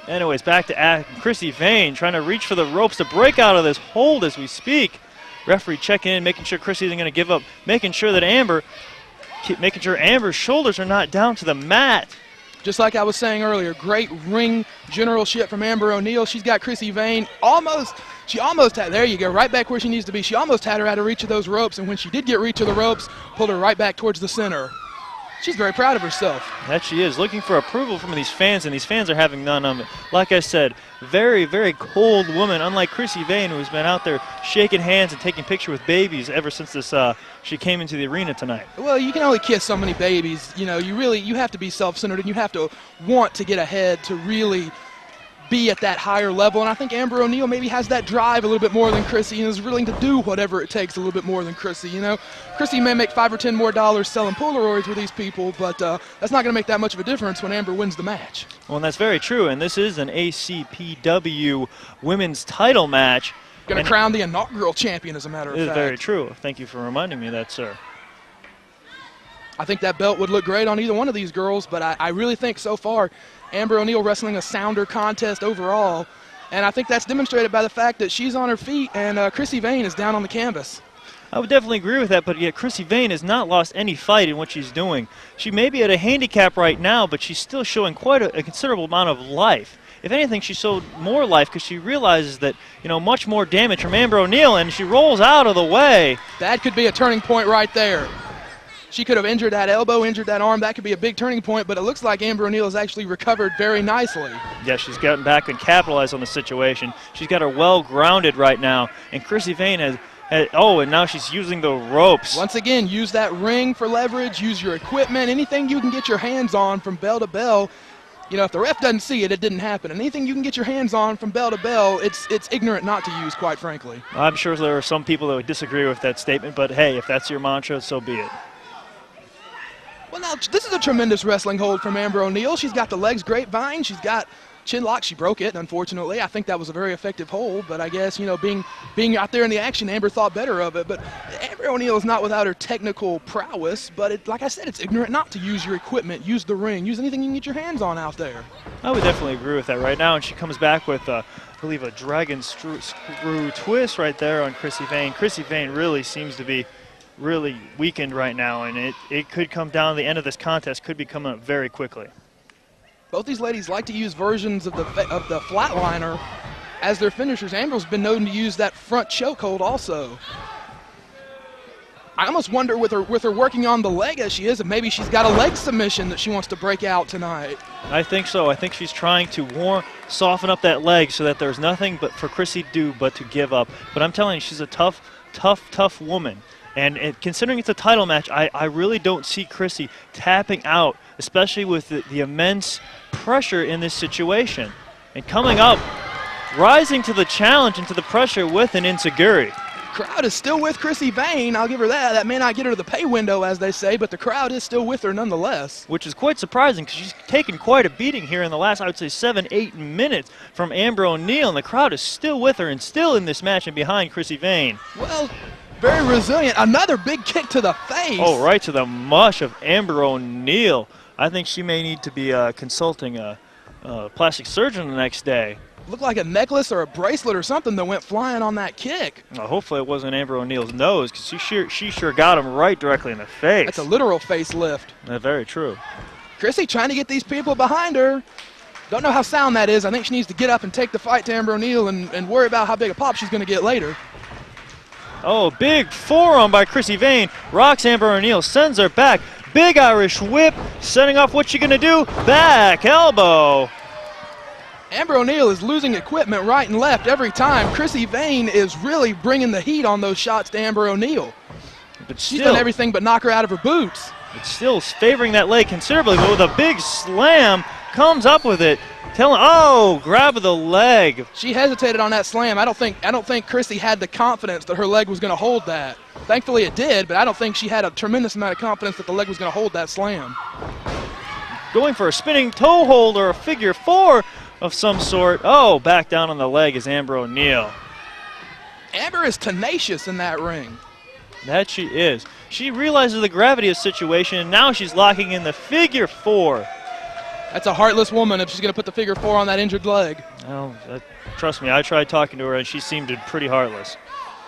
Anyways, back to Krissy Vayne trying to reach for the ropes to break out of this hold as we speak. Referee checking in, making sure Krissy isn't going to give up, making sure Amber's shoulders are not down to the mat.
Just like I was saying earlier, great ring generalship from Amber O'Neal. She's got Krissy Vayne she almost had, there you go, right back where she needs to be. She almost had her out of reach of those ropes, and when she did get reach of the ropes, pulled her right back towards the center. She's very proud of herself.
That she is, looking for approval from these fans, and these fans are having none of it. Like I said, very, very cold woman, unlike Krissy Vayne, who's been out there shaking hands and taking pictures with babies ever since she came into the arena tonight.
Well, you can only kiss so many babies. You have to be self-centered, and you have to want to get ahead to really be at that higher level, and I think Amber O'Neal maybe has that drive a little bit more than Krissy and is willing to do whatever it takes a little bit more than Krissy. Krissy may make $5 or $10 more selling Polaroids with these people, but that's not going to make that much of a difference when Amber wins the match.
Well, and that's very true, and this is an ACPW women's title match.
Going to crown the inaugural champion, as a matter of fact.
It is very true. Thank you for reminding me of that, sir.
I think that belt would look great on either one of these girls, but I really think so far Amber O'Neal wrestling a sounder contest overall, and I think that's demonstrated by the fact that she's on her feet and Krissy Vayne is down on the canvas.
I would definitely agree with that, but yet Krissy Vayne has not lost any fight in what she's doing. She may be at a handicap right now, but she's still showing quite a considerable amount of life. If anything, she showed more life because she realizes that, much more damage from Amber O'Neal, and she rolls out of the way.
That could be a turning point right there. She could have injured that elbow, injured that arm. That could be a big turning point, but it looks like Amber O'Neal has actually recovered very nicely.
Yeah, she's gotten back and capitalized on the situation. She's got her well grounded right now, and Krissy Vayne has and now she's using the ropes.
Once again, use that ring for leverage, use your equipment, anything you can get your hands on from bell to bell. If the ref doesn't see it, it didn't happen. And anything you can get your hands on from bell to bell, it's ignorant not to use, quite frankly.
I'm sure there are some people that would disagree with that statement, but hey, if that's your mantra, so be it.
Well, now, this is a tremendous wrestling hold from Amber O'Neal. She's got the legs grapevine. She's got Chin lock, she broke it, unfortunately. I think that was a very effective hold, but I guess, you know, being out there in the action, Amber thought better of it. But Amber O'Neal is not without her technical prowess, but like I said, it's ignorant not to use your equipment, use the ring, use anything you can get your hands on out there.
I would definitely agree with that right now, and she comes back with, I believe, a dragon screw twist right there on Krissy Vaine. Krissy Vaine really seems to be really weakened right now, and it could come down, the end of this contest could be coming up very quickly.
Both these ladies like to use versions of the flatliner as their finishers. Amber's been known to use that front chokehold also. I almost wonder with her working on the leg as she is, if maybe she's got a leg submission that she wants to break out tonight.
I think so. I think she's trying to soften up that leg so that there's nothing but for Krissy to do but to give up. But I'm telling you, she's a tough woman. And considering it's a title match, I really don't see Krissy tapping out, especially with the immense pressure in this situation. And coming up, rising to the challenge and to the pressure with an enziguri.
Crowd is still with Krissy Vaine. I'll give her that. That may not get her to the pay window, as they say, but the crowd is still with her nonetheless.
Which is quite surprising because she's taken quite a beating here in the last, I would say, 7-8 minutes from Amber O'Neal, and the crowd is still with her and still in this match and behind Krissy Vaine.
Well, very resilient. Another big kick to the face.
Oh, right to the mush of Amber O'Neal. I think she may need to be consulting a plastic surgeon the next day.
Looked like a necklace or a bracelet or something that went flying on that kick.
Well, hopefully it wasn't Amber O'Neal's nose, because she sure got him right directly in the face.
That's a literal facelift.
That's very true.
Krissy trying to get these people behind her. Don't know how sound that is. I think she needs to get up and take the fight to Amber O'Neal and worry about how big a pop she's going to get later.
Oh, big forearm by Krissy Vaine. Rocks Amber O'Neal, sends her back. Big Irish whip, setting off what she going to do. Back elbow.
Amber O'Neal is losing equipment right and left every time. Krissy Vaine is really bringing the heat on those shots to Amber O'Neal.
But
she's done everything but knock her out of her boots.
It's still favoring that leg considerably, but with a big slam, comes up with it. Grab of the leg.
She hesitated on that slam. I don't think Krissy had the confidence that her leg was going to hold that. Thankfully it did, but I don't think she had a tremendous amount of confidence that the leg was going to hold that slam.
Going for a spinning toe hold or a figure four of some sort. Oh, back down on the leg is Amber O'Neal.
Amber is tenacious in that ring.
That she is. She realizes the gravity of the situation, and now she's locking in the figure four.
That's a heartless woman if she's going to put the figure four on that injured leg.
Oh, trust me, I tried talking to her, and she seemed pretty heartless.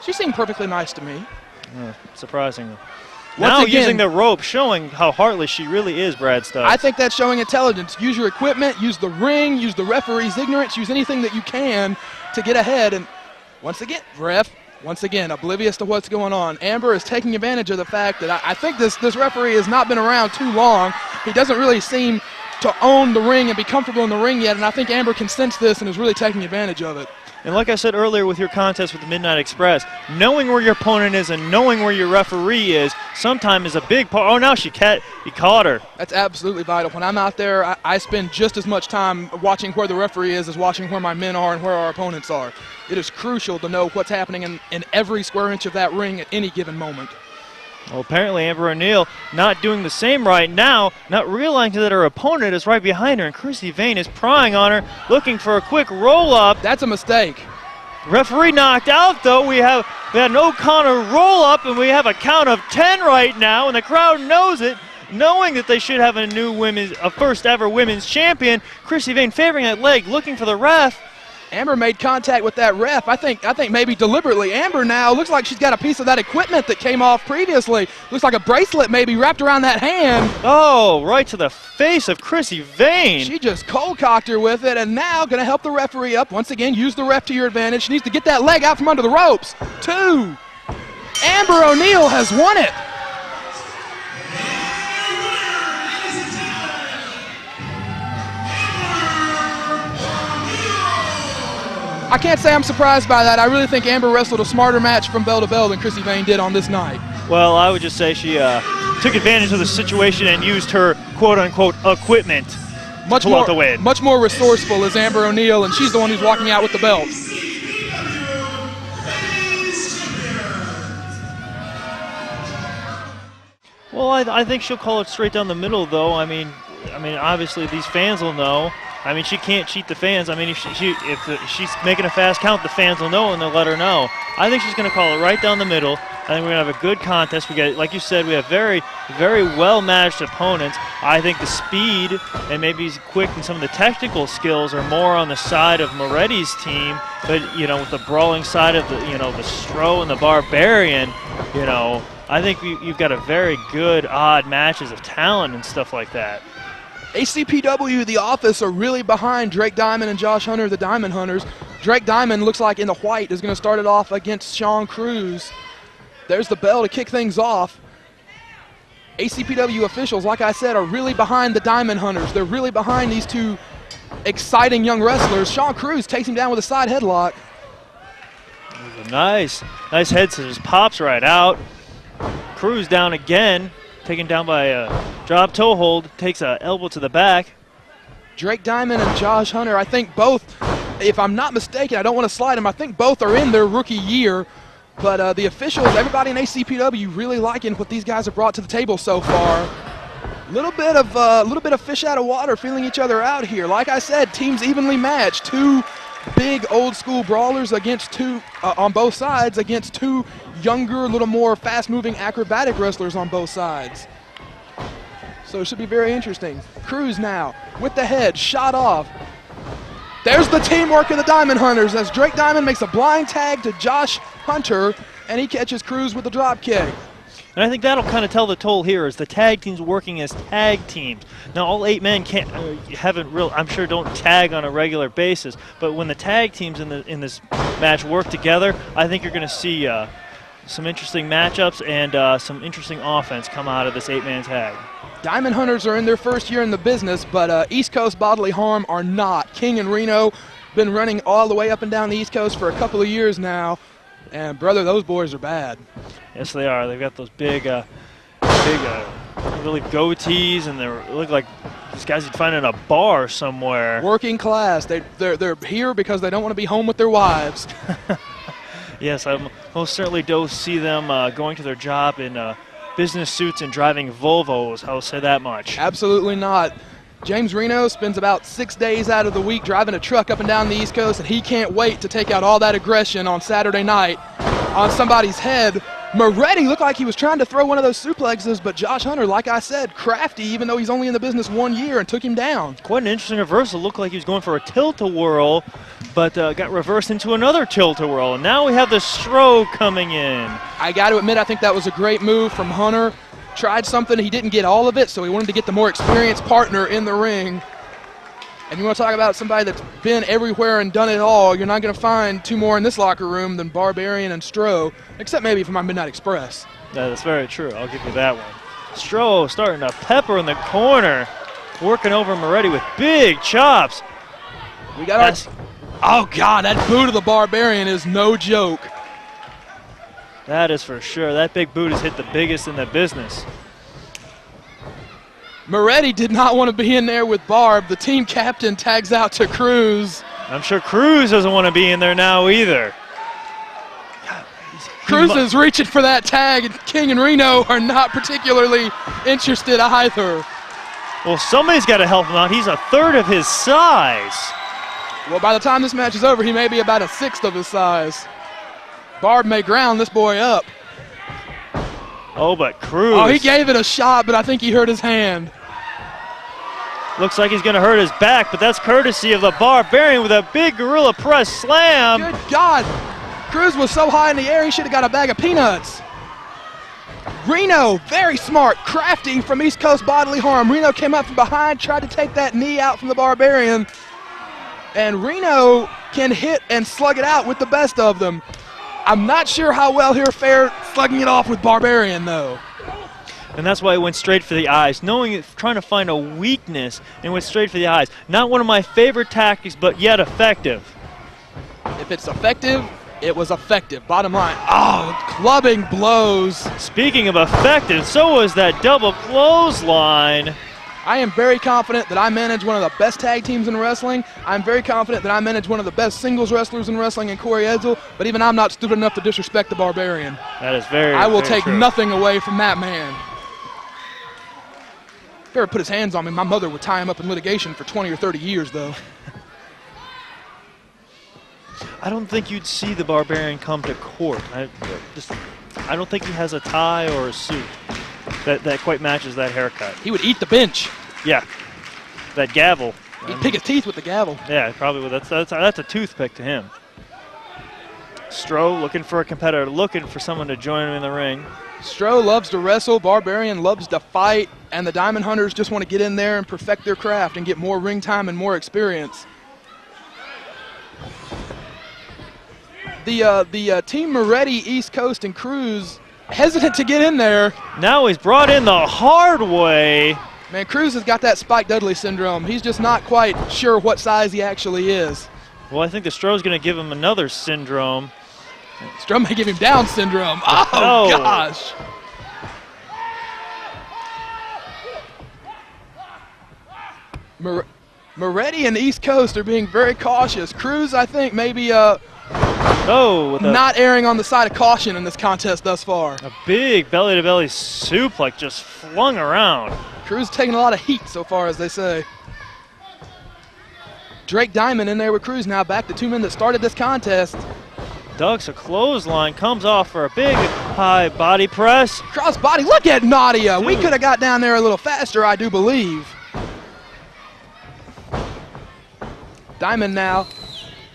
She seemed perfectly nice to me.
Surprisingly.
Once again,
using the rope, showing how heartless she really is, Brad Stubbs.
I think that's showing intelligence. Use your equipment, use the ring, use the referee's ignorance, use anything that you can to get ahead. And once again, ref, once again, oblivious to what's going on. Amber is taking advantage of the fact that I think this referee has not been around too long. He doesn't really seem to own the ring and be comfortable in the ring yet, and I think Amber can sense this and is really taking advantage of it.
And like I said earlier with your contest with the Midnight Express, knowing where your opponent is and knowing where your referee is sometimes is a big part. Oh, now he caught her.
That's absolutely vital. When I'm out there, I spend just as much time watching where the referee is as watching where my men are and where our opponents are. It is crucial to know what's happening in every square inch of that ring at any given moment.
Well, apparently Amber O'Neal not doing the same right now, not realizing that her opponent is right behind her, and Krissy Vaine is prying on her, looking for a quick roll-up.
That's a mistake.
Referee knocked out, though. We had an O'Connor roll-up, and we have a count of 10 right now, and the crowd knows it, knowing that they should have a first-ever women's champion. Krissy Vaine favoring that leg, looking for the ref.
Amber made contact with that ref. I think maybe deliberately. Amber now looks like she's got a piece of that equipment that came off previously. Looks like a bracelet maybe wrapped around that hand.
Oh, right to the face of Krissy Vaine.
She just cold-cocked her with it, and now going to help the referee up. Once again, use the ref to your advantage. She needs to get that leg out from under the ropes. 2. Amber O'Neal has won it. I can't say I'm surprised by that. I really think Amber wrestled a smarter match from bell to bell than Krissy Vaine did on this night.
Well, I would just say she took advantage of the situation and used her quote-unquote equipment to pull out the win.
Much more resourceful is Amber O'Neal, and she's the one who's walking out with the belt.
Well, I think she'll call it straight down the middle, though. I mean, obviously these fans will know. I mean, she can't cheat the fans. I mean, if she's making a fast count, the fans will know and they'll let her know. I think she's going to call it right down the middle. I think we're going to have a good contest. We got, like you said, we have very, very well-matched opponents. I think the speed and maybe quick and some of the technical skills are more on the side of Maretti's team. But, you know, with the brawling side of the, you know, the Stro and the Barbarian, you know, I think you've got a very good odd matches of talent and stuff like that.
ACPW, the office, are really behind Drake Diamond and Josh Hunter, the Diamond Hunters. Drake Diamond looks like in the white is going to start it off against Sean Cruz. There's the bell to kick things off. ACPW officials, like I said, are really behind the Diamond Hunters. They're really behind these two exciting young wrestlers. Sean Cruz takes him down with a side headlock.
Nice head scissors, pops right out. Cruz down again, taken down by a drop toe hold, takes an elbow to the back.
Drake Diamond and Josh Hunter, I think both, if I'm not mistaken, I don't want to slide them, I think both are in their rookie year. But the officials, everybody in ACPW really liking what these guys have brought to the table so far. Little bit of fish out of water, feeling each other out here. Like I said, teams evenly matched. Two big old school brawlers against two on both sides against two younger, little more fast-moving acrobatic wrestlers on both sides. So it should be very interesting. Cruz now with the head shot off. There's the teamwork of the Diamond Hunters as Drake Diamond makes a blind tag to Josh Hunter, and he catches Cruz with a drop kick.
And I think that'll kind of tell the toll here is the tag teams working as tag teams. Now, all 8 men I'm sure don't tag on a regular basis, but when the tag teams in this match work together, I think you're going to see some interesting matchups and some interesting offense come out of this 8-man tag.
Diamond Hunters are in their first year in the business, but East Coast Bodily Harm are not. King and Reno been running all the way up and down the East Coast for a couple of years now, and brother, those boys are bad.
Yes, they are. They've got those big really goatees, and they look like these guys you'd find in a bar somewhere.
Working class. They're here because they don't want to be home with their wives.
Yes, I most certainly don't see them going to their job in business suits and driving Volvos. I'll say that much.
Absolutely not. James Reno spends about 6 days out of the week driving a truck up and down the East Coast, and he can't wait to take out all that aggression on Saturday night on somebody's head. Maretti looked like he was trying to throw one of those suplexes, but Josh Hunter, like I said, crafty, even though he's only in the business 1 year, and took him down.
Quite an interesting reversal. Looked like he was going for a tilt-a-whirl, but got reversed into another tilt-a-whirl. And now we have the Stro coming in. I
got to admit, I think that was a great move from Hunter. Tried something, he didn't get all of it, so he wanted to get the more experienced partner in the ring. And you want to talk about somebody that's been everywhere and done it all, you're not going to find two more in this locker room than Barbarian and Stro, except maybe from my Midnight Express.
That's very true. I'll give you that one. Stro starting to pepper in the corner, working over Maretti with big chops.
We got oh, God, that boot of the Barbarian is no joke.
That is for sure. That big boot has hit the biggest in the business.
Maretti did not want to be in there with Barb. The team captain tags out to Cruz.
I'm sure Cruz doesn't want to be in there now either.
Cruz is reaching for that tag, and King and Reno are not particularly interested either.
Well, somebody's got to help him out. He's a third of his size.
Well, by the time this match is over, he may be about a sixth of his size. Barb may ground this boy up.
Oh, but Cruz.
Oh, he gave it a shot, but I think he hurt his hand.
Looks like he's going to hurt his back, but that's courtesy of the Barbarian with a big gorilla press slam.
Good God. Cruz was so high in the air, he should have got a bag of peanuts. Reno, very smart, crafty from East Coast Bodily Harm. Reno came up from behind, tried to take that knee out from the Barbarian. And Reno can hit and slug it out with the best of them. I'm not sure how well he'll fare slugging it off with Barbarian, though.
And that's why he went straight for the eyes, trying to find a weakness, and went straight for the eyes. Not one of my favorite tactics, but yet effective.
If it's effective, it was effective. Bottom line, oh, clubbing blows.
Speaking of effective, so was that double clothesline.
I am very confident that I manage one of the best tag teams in wrestling. I'm very confident that I manage one of the best singles wrestlers in wrestling in Cory Edsell, but even I'm not stupid enough to disrespect the Barbarian.
That is very
I will
very
take
true.
Nothing away from that man. If he ever put his hands on me, my mother would tie him up in litigation for 20 or 30 years, though.
I don't think you'd see the Barbarian come to court. I don't think he has a tie or a suit that quite matches that haircut.
He would eat the bench.
Yeah, that gavel.
He'd pick his teeth with the gavel.
Yeah, probably would. That's a toothpick to him. Stro looking for a competitor, looking for someone to join him in the ring.
Stro loves to wrestle, Barbarian loves to fight, and the Diamond Hunters just want to get in there and perfect their craft and get more ring time and more experience. The Team Maretti, East Coast, and Cruz hesitant to get in there.
Now he's brought in the hard way.
Man, Cruz has got that Spike Dudley syndrome. He's just not quite sure what size he actually is.
Well, I think the Stro's going to give him another syndrome.
Stro may give him Down syndrome. Oh, gosh. Maretti and East Coast are being very cautious. Cruz, I think, maybe not erring on the side of caution in this contest thus far.
A big belly-to-belly suplex just flung around.
Cruz taking a lot of heat so far, as they say. Drake Diamond in there with Cruz now, back to two men that started this contest.
Ducks a clothesline, comes off for a big high body press.
Cross body, look at Nadia. We could have got down there a little faster, I do believe. Diamond now.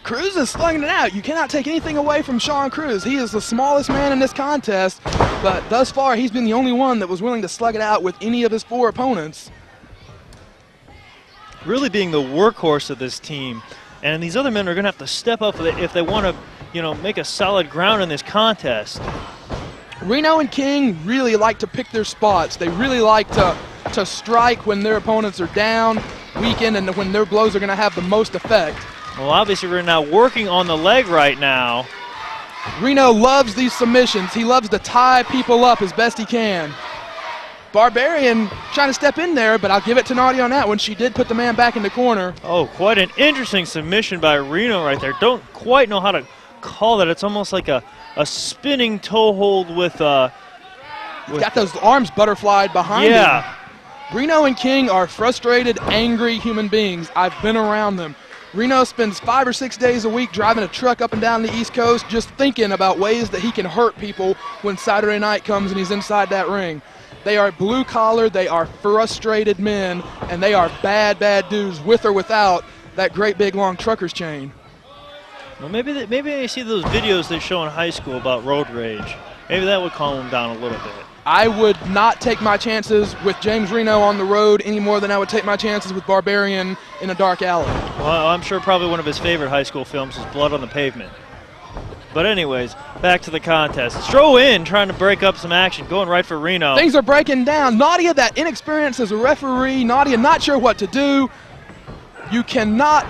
Cruz is slugging it out. You cannot take anything away from Sean Cruz. He is the smallest man in this contest, but thus far he's been the only one that was willing to slug it out with any of his four opponents.
Really being the workhorse of this team. And these other men are going to have to step up if they want to, make a solid ground in this contest.
Reno and King really like to pick their spots. They really like to strike when their opponents are down, weakened, and when their blows are going to have the most effect.
Well, obviously we're now working on the leg right now.
Reno loves these submissions. He loves to tie people up as best he can. Barbarian trying to step in there, but I'll give it to Nadia on that one. She did put the man back in the corner.
Oh, quite an interesting submission by Reno right there. Don't quite know how to call that. It's almost like a spinning toe hold with
He's got those arms butterflied behind him. Reno and King are frustrated, angry human beings. I've been around them. Reno spends 5 or 6 days a week driving a truck up and down the East Coast just thinking about ways that he can hurt people when Saturday night comes and he's inside that ring. They are blue-collar, they are frustrated men, and they are bad, bad dudes with or without that great big long trucker's chain.
Well, maybe they see those videos they show in high school about road rage. Maybe that would calm them down a little bit.
I would not take my chances with James Reno on the road any more than I would take my chances with Barbarian in a dark alley.
Well, I'm sure probably one of his favorite high school films is Blood on the Pavement. But anyways, back to the contest. Stro in, trying to break up some action, going right for Reno.
Things are breaking down. Nadia, that inexperience as a referee. Nadia not sure what to do. You cannot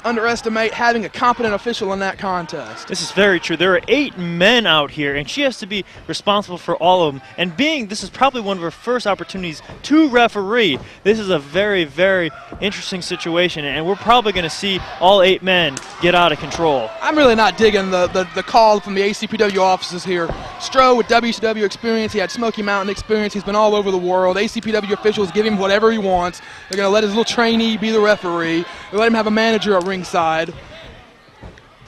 underestimate having a competent official in that contest.
This is very true. There are 8 men out here, and she has to be responsible for all of them. And this is probably one of her first opportunities to referee, this is a very, very interesting situation, and we're probably going to see all 8 men get out of control.
I'm really not digging the call from the ACPW offices here. Stro with WCW experience, he had Smoky Mountain experience, he's been all over the world. ACPW officials give him whatever he wants. They're going to let his little trainee be the referee. They let him have a manager at ringside.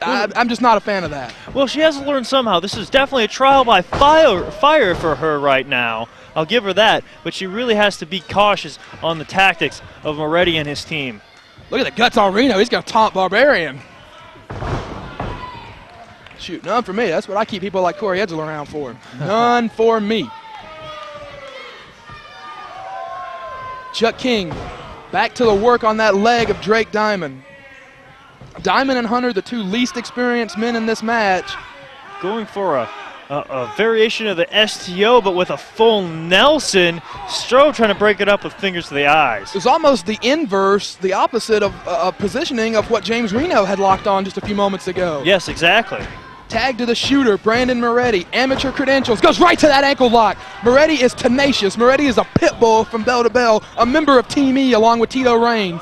I'm just not a fan of that.
Well, she has to learn somehow. This is definitely a trial by fire for her right now. I'll give her that, but she really has to be cautious on the tactics of Maretti and his team.
Look at the guts on Reno. He's going to taunt Barbarian. Shoot, none for me. That's what I keep people like Cory Edsell around for. None for me. Chuck King back to the work on that leg of Drake Diamond. Diamond and Hunter, the 2 least experienced men in this match.
Going for a variation of the STO, but with a full Nelson. Stro trying to break it up with fingers to the eyes.
It's almost the inverse, the opposite of positioning of what James Reno had locked on just a few moments ago.
Yes, exactly.
Tag to the shooter, Brandon Maretti. Amateur credentials, goes right to that ankle lock. Maretti is tenacious. Maretti is a pit bull from bell to bell, a member of Team E along with Tito Raines.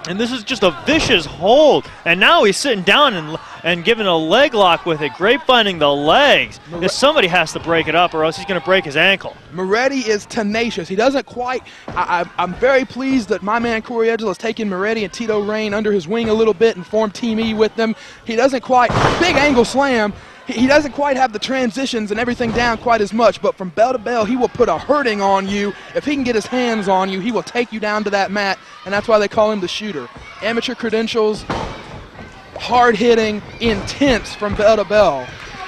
And this is just a vicious hold. And now he's sitting down and and giving a leg lock with it. Great finding the legs. If somebody has to break it up or else he's going to break his ankle.
Maretti is tenacious. He doesn't quite – I'm very pleased that my man Cory Edsell has taken Maretti and Tito Rain under his wing a little bit and formed Team E with them. He doesn't quite – big angle slam. He doesn't quite have the transitions and everything down quite as much, but from bell to bell, he will put a hurting on you. If he can get his hands on you, he will take you down to that mat, and that's why they call him the shooter. Amateur credentials, hard-hitting, intense from bell to bell.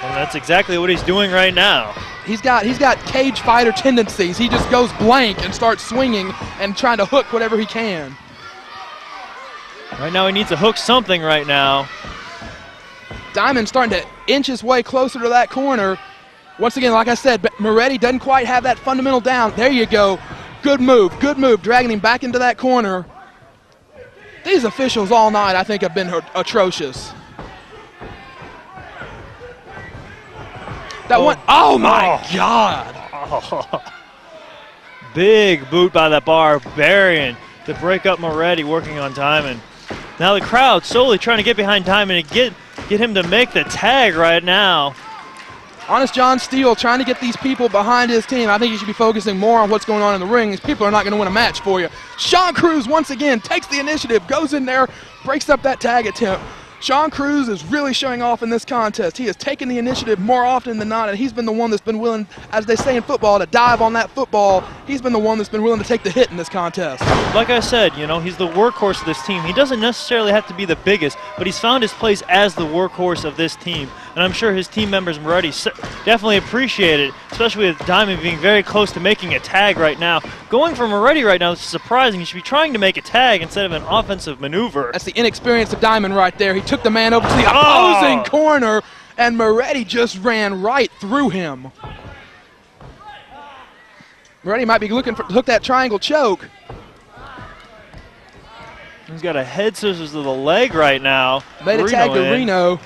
Well, that's exactly what he's doing right now.
He's got cage fighter tendencies. He just goes blank and starts swinging and trying to hook whatever he can.
Right now he needs to hook something right now.
Diamond starting to inch his way closer to that corner. Once again, like I said, Maretti doesn't quite have that fundamental down. There you go. Good move, dragging him back into that corner. These officials all night, I think, have been atrocious. That one, oh my God.
Oh. Big boot by the Barbarian to break up Maretti, working on Diamond. Now the crowd slowly trying to get behind Diamond and get him to make the tag right now.
Honest John Steele trying to get these people behind his team. I think he should be focusing more on what's going on in the ring. These people are not going to win a match for you. Sean Cruz once again takes the initiative, goes in there, breaks up that tag attempt. Sean Cruz is really showing off in this contest. He has taken the initiative more often than not, and he's been the one that's been willing, as they say in football, to dive on that football. He's been the one that's been willing to take the hit in this contest.
Like I said, you know, he's the workhorse of this team. He doesn't necessarily have to be the biggest, but he's found his place as the workhorse of this team. And I'm sure his team members, Maretti, definitely appreciate it, especially with Diamond being very close to making a tag right now. Going for Maretti right now is surprising. He should be trying to make a tag instead of an offensive maneuver.
That's the inexperience of Diamond right there. He took the man over to the opposing corner, and Maretti just ran right through him. Maretti might be looking for hook that triangle choke.
He's got a head scissors to the leg right now.
Made a tag to Reno.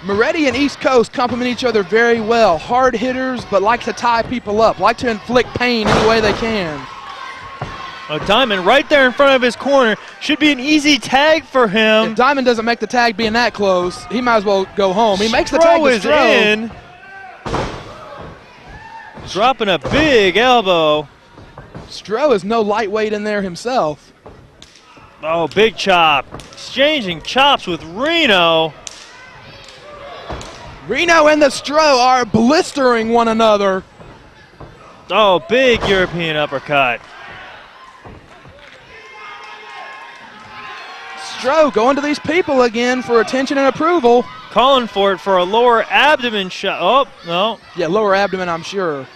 Maretti and East Coast complement each other very well. Hard hitters, but like to tie people up, like to inflict pain any way they can.
Diamond right there in front of his corner. Should be an easy tag for him.
If Diamond doesn't make the tag being that close, he might as well go home. He makes the tag to Stro.
In. Dropping a big elbow.
Stro is no lightweight in there himself.
Oh, big chop. Exchanging chops with Reno.
Reno and the Stro are blistering one another.
Oh, big European uppercut.
Stro going to these people again for attention and approval.
Calling for it for a lower abdomen shot. Oh, no.
Yeah, lower abdomen, I'm sure.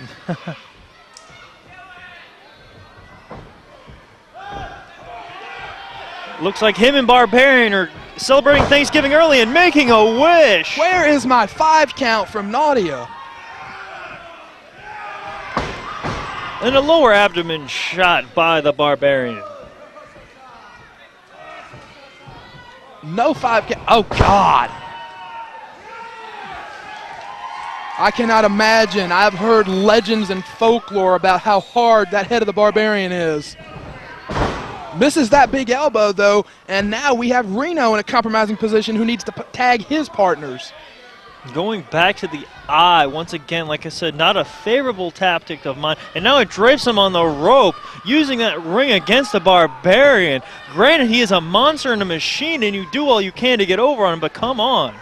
Looks like him and Barbarian are celebrating Thanksgiving early and making a wish.
Where is my 5 count from Nadia?
And a lower abdomen shot by the Barbarian.
No 5 count. Oh, God. I cannot imagine. I've heard legends and folklore about how hard that head of the Barbarian is. Misses that big elbow, though, and now we have Reno in a compromising position who needs to tag his partners.
Going back to the eye, once again, like I said, not a favorable tactic of mine. And now it drapes him on the rope, using that ring against the Barbarian. Granted, he is a monster and a machine, and you do all you can to get over on him, but come on.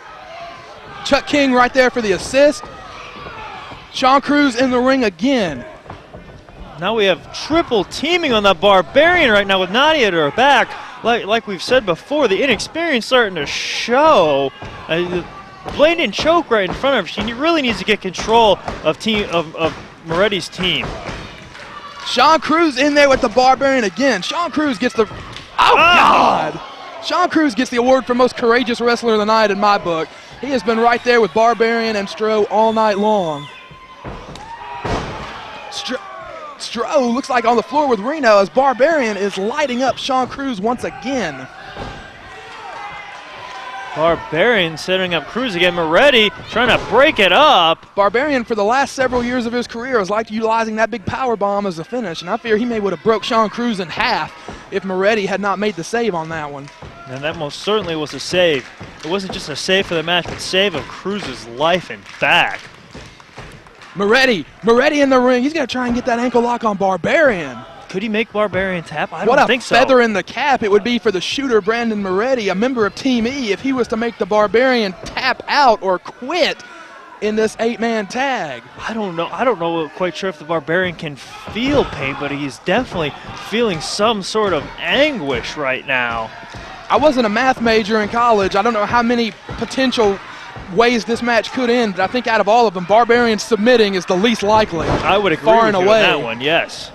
Chuck King right there for the assist. Sean Cruz in the ring again.
Now we have triple teaming on the Barbarian right now with Nadia at her back. Like we've said before, the inexperience starting to show. Blatant choke right in front of her. She really needs to get control of Maretti's team.
Sean Cruz in there with the Barbarian again. Sean Cruz gets the... Oh, God! Sean Cruz gets the award for most courageous wrestler of the night in my book. He has been right there with Barbarian and Stro all night long. Stro looks like on the floor with Reno as Barbarian is lighting up Sean Cruz once again.
Barbarian setting up Cruz again. Maretti trying to break it up.
Barbarian, for the last several years of his career, has liked utilizing that big power bomb as a finish, and I fear he would have broke Sean Cruz in half if Maretti had not made the save on that one.
And that most certainly was a save. It wasn't just a save for the match, but save of Cruz's life and back.
Maretti in the ring. He's going to try and get that ankle lock on Barbarian.
Could he make Barbarian tap? I don't think so.
What a feather in the cap it would be for the shooter Brandon Maretti, a member of Team E, if he was to make the Barbarian tap out or quit in this 8-man tag.
I don't know quite sure if the Barbarian can feel pain, but he's definitely feeling some sort of anguish right now.
I wasn't a math major in college. I don't know how many potential ways this match could end, but I think out of all of them, Barbarian submitting is the least likely.
I would agree
far
with
and
you
away.
on that one, yes.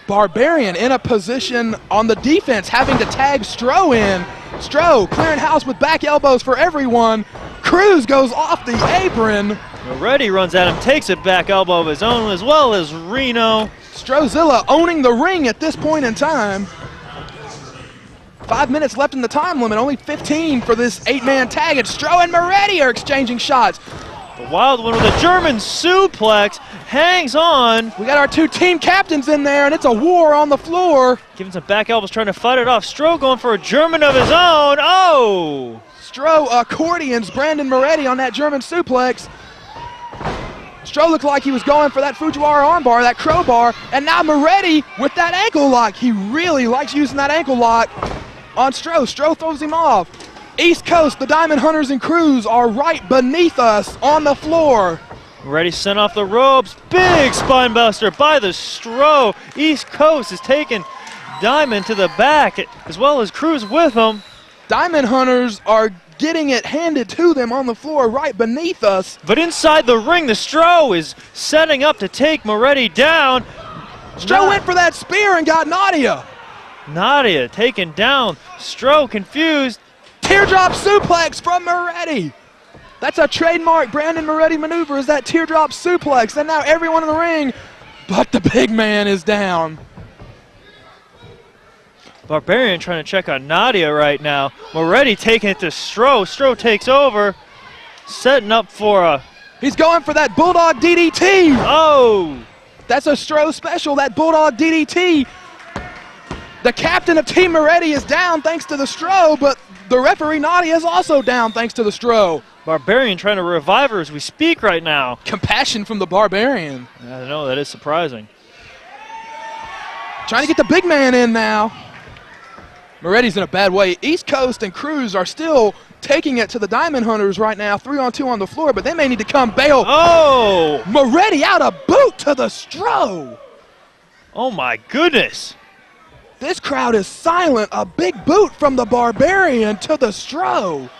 Barbarian in a position on the defense, having to tag Stro in. Stro clearing house with back elbows for everyone. Cruz goes off the apron.
Maretti runs at him, takes a back elbow of his own, as well as Reno.
Strozilla owning the ring at this point in time. 5 minutes left in the time limit, only 15 for this 8-man tag, and Stro and Maretti are exchanging shots.
The Wild One with a German suplex, hangs on.
We got our two team captains in there, and it's a war on the floor.
Giving some back elbows, trying to fight it off. Stro going for a German of his own. Oh!
Stro accordions Brandon Maretti on that German suplex. Stro looked like he was going for that Fujiwara armbar, that crowbar, and now Maretti with that ankle lock. He really likes using that ankle lock on Stro. Stro throws him off. East Coast, the Diamond Hunters and Cruz are right beneath us on the floor.
Maretti sent off the ropes. Big spine buster by the Stro. East Coast is taking Diamond to the back, as well as Cruz with him.
Diamond Hunters are getting it handed to them on the floor right beneath us.
But inside the ring, the Stro is setting up to take Maretti down.
Stro went for that spear and got Nadia.
Nadia taken down. Stro confused.
Teardrop suplex from Maretti. That's a trademark Brandon Maretti maneuver, is that teardrop suplex. And now everyone in the ring, but the big man is down.
Barbarian trying to check on Nadia right now. Maretti taking it to Stro. Stro takes over, setting up for a...
He's going for that Bulldog DDT.
Oh!
That's a Stro special, that Bulldog DDT. The captain of Team Maretti is down thanks to the Stro, but the referee Nadia is also down thanks to the Stro.
Barbarian trying to revive her as we speak right now.
Compassion from the Barbarian.
I don't know, that is surprising.
Trying to get the big man in now. Maretti's in a bad way. East Coast and Cruz are still taking it to the Diamond Hunters right now, 3-on-2 on the floor, but they may need to come bail.
Oh!
Maretti out a boot to the Stro.
Oh my goodness.
This crowd is silent. A big boot from the Barbarian to the Stro.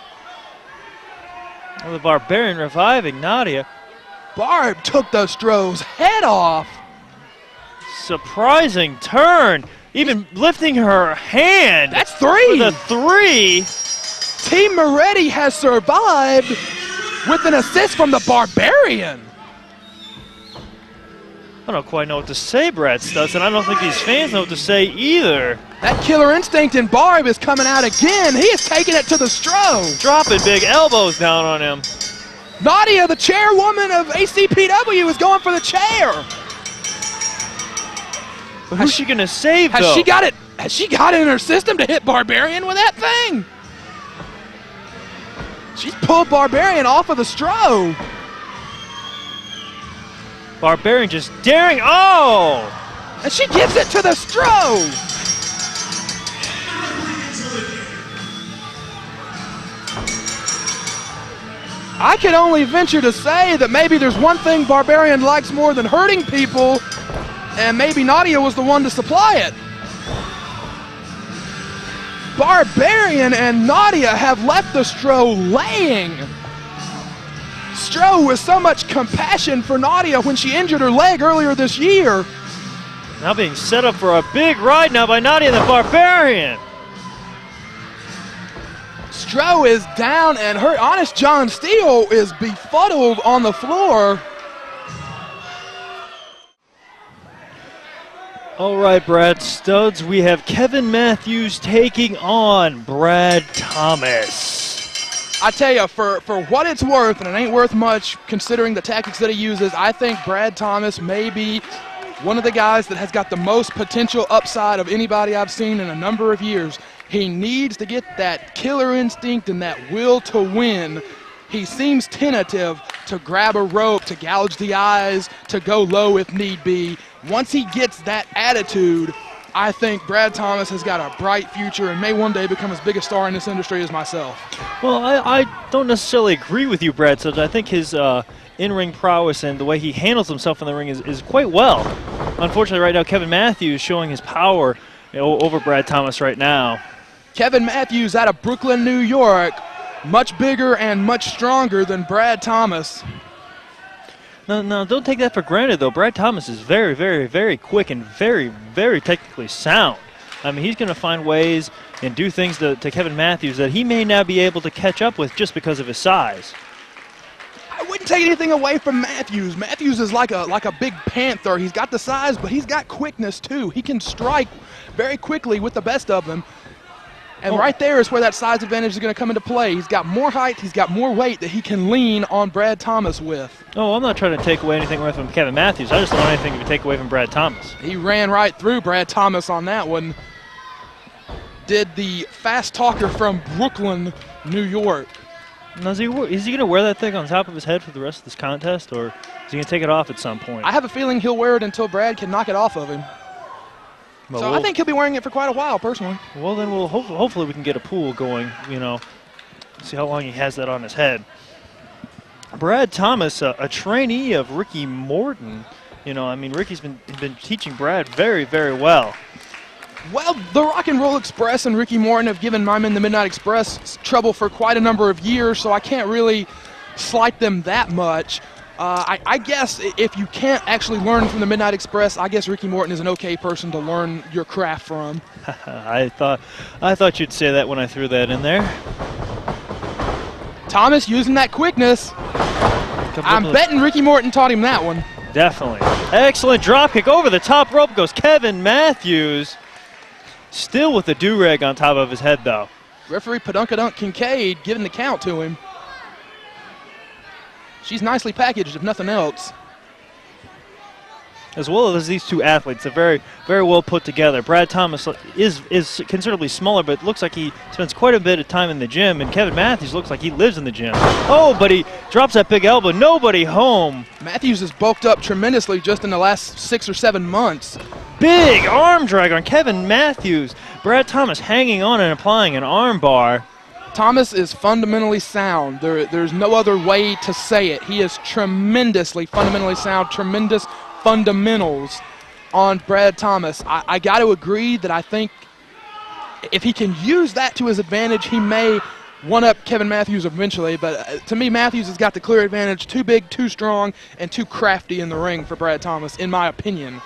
Well, the Barbarian reviving Nadia.
Barb took the Stro's head off.
Surprising turn. Even lifting her hand.
That's 3.
With a 3.
Team Maretti has survived with an assist from the Barbarian.
I don't quite know what to say, Brad Stutz, and I don't think these fans know what to say either.
That killer instinct in Barb is coming out again. He is taking it to the Stro.
Dropping big elbows down on him.
Nadia, the chairwoman of ACPW, is going for the chair.
But who's she going to save, though?
Has she got it in her system to hit Barbarian with that thing? She's pulled Barbarian off of the Stro.
Barbarian just daring. Oh!
And she gives it to the Stro. I can only venture to say that maybe there's one thing Barbarian likes more than hurting people, and maybe Nadia was the one to supply it. Barbarian and Nadia have left the Stro laying. Stro with so much compassion for Nadia when she injured her leg earlier this year.
Now being set up for a big ride now by Nadia the Barbarian.
Stro is down and hurt. Honest John Steele is befuddled on the floor.
All right, Brad Studs, we have Kevin Matthews taking on Brad Thomas.
I tell you, for what it's worth, and it ain't worth much considering the tactics that he uses, I think Brad Thomas may be one of the guys that has got the most potential upside of anybody I've seen in a number of years. He needs to get that killer instinct and that will to win. He seems tentative to grab a rope, to gouge the eyes, to go low if need be. Once he gets that attitude, I think Brad Thomas has got a bright future and may one day become as big a star in this industry as myself.
Well, I don't necessarily agree with you, Brad Studs. I think his in-ring prowess and the way he handles himself in the ring is quite well. Unfortunately, right now, Kevin Matthews showing his power over Brad Thomas right now.
Kevin Matthews out of Brooklyn, New York, much bigger and much stronger than Brad Thomas.
No, don't take that for granted, though. Brad Thomas is very, very, very quick and very, very technically sound. I mean, he's going to find ways and do things to Kevin Matthews that he may not be able to catch up with just because of his size.
I wouldn't take anything away from Matthews. Matthews is like a big panther. He's got the size, but he's got quickness, too. He can strike very quickly with the best of them. And right there is where that size advantage is going to come into play. He's got more height, he's got more weight that he can lean on Brad Thomas with.
Oh, I'm not trying to take away anything away from Kevin Matthews. I just don't want anything to take away from Brad Thomas.
He ran right through Brad Thomas on that one. Did the fast talker from Brooklyn, New York.
Now, is he going to wear that thing on top of his head for the rest of this contest, or is he going to take it off at some point?
I have a feeling he'll wear it until Brad can knock it off of him.
Well,
so I think he'll be wearing it for quite a while, personally.
Well, then we'll hopefully we can get a pool going, see how long he has that on his head. Brad Thomas, a trainee of Ricky Morton. I mean, Ricky's been teaching Brad very, very well.
Well, the Rock and Roll Express and Ricky Morton have given my men, the Midnight Express, trouble for quite a number of years, so I can't really slight them that much. I guess if you can't actually learn from the Midnight Express, I guess Ricky Morton is an okay person to learn your craft from.
I thought you'd say that when I threw that in there.
Thomas using that quickness. I'm betting Ricky Morton taught him that one.
Definitely. Excellent drop kick over the top rope goes Kevin Matthews. Still with the do-rag on top of his head, though.
Referee Padunkadunk Kincaid giving the count to him. She's nicely packaged, if nothing else.
As well as these two athletes, they're very, very well put together. Brad Thomas is considerably smaller, but it looks like he spends quite a bit of time in the gym, and Kevin Matthews looks like he lives in the gym. Oh, but he drops that big elbow. Nobody home.
Matthews has bulked up tremendously just in the last 6 or 7 months.
Big arm drag on Kevin Matthews. Brad Thomas hanging on and applying an arm bar.
Thomas is fundamentally sound. There's no other way to say it. He is tremendously fundamentally sound, tremendous fundamentals on Brad Thomas. I got to agree that I think if he can use that to his advantage, he may one-up Kevin Matthews eventually. But to me, Matthews has got the clear advantage. Too big, too strong, and too crafty in the ring for Brad Thomas, in my opinion.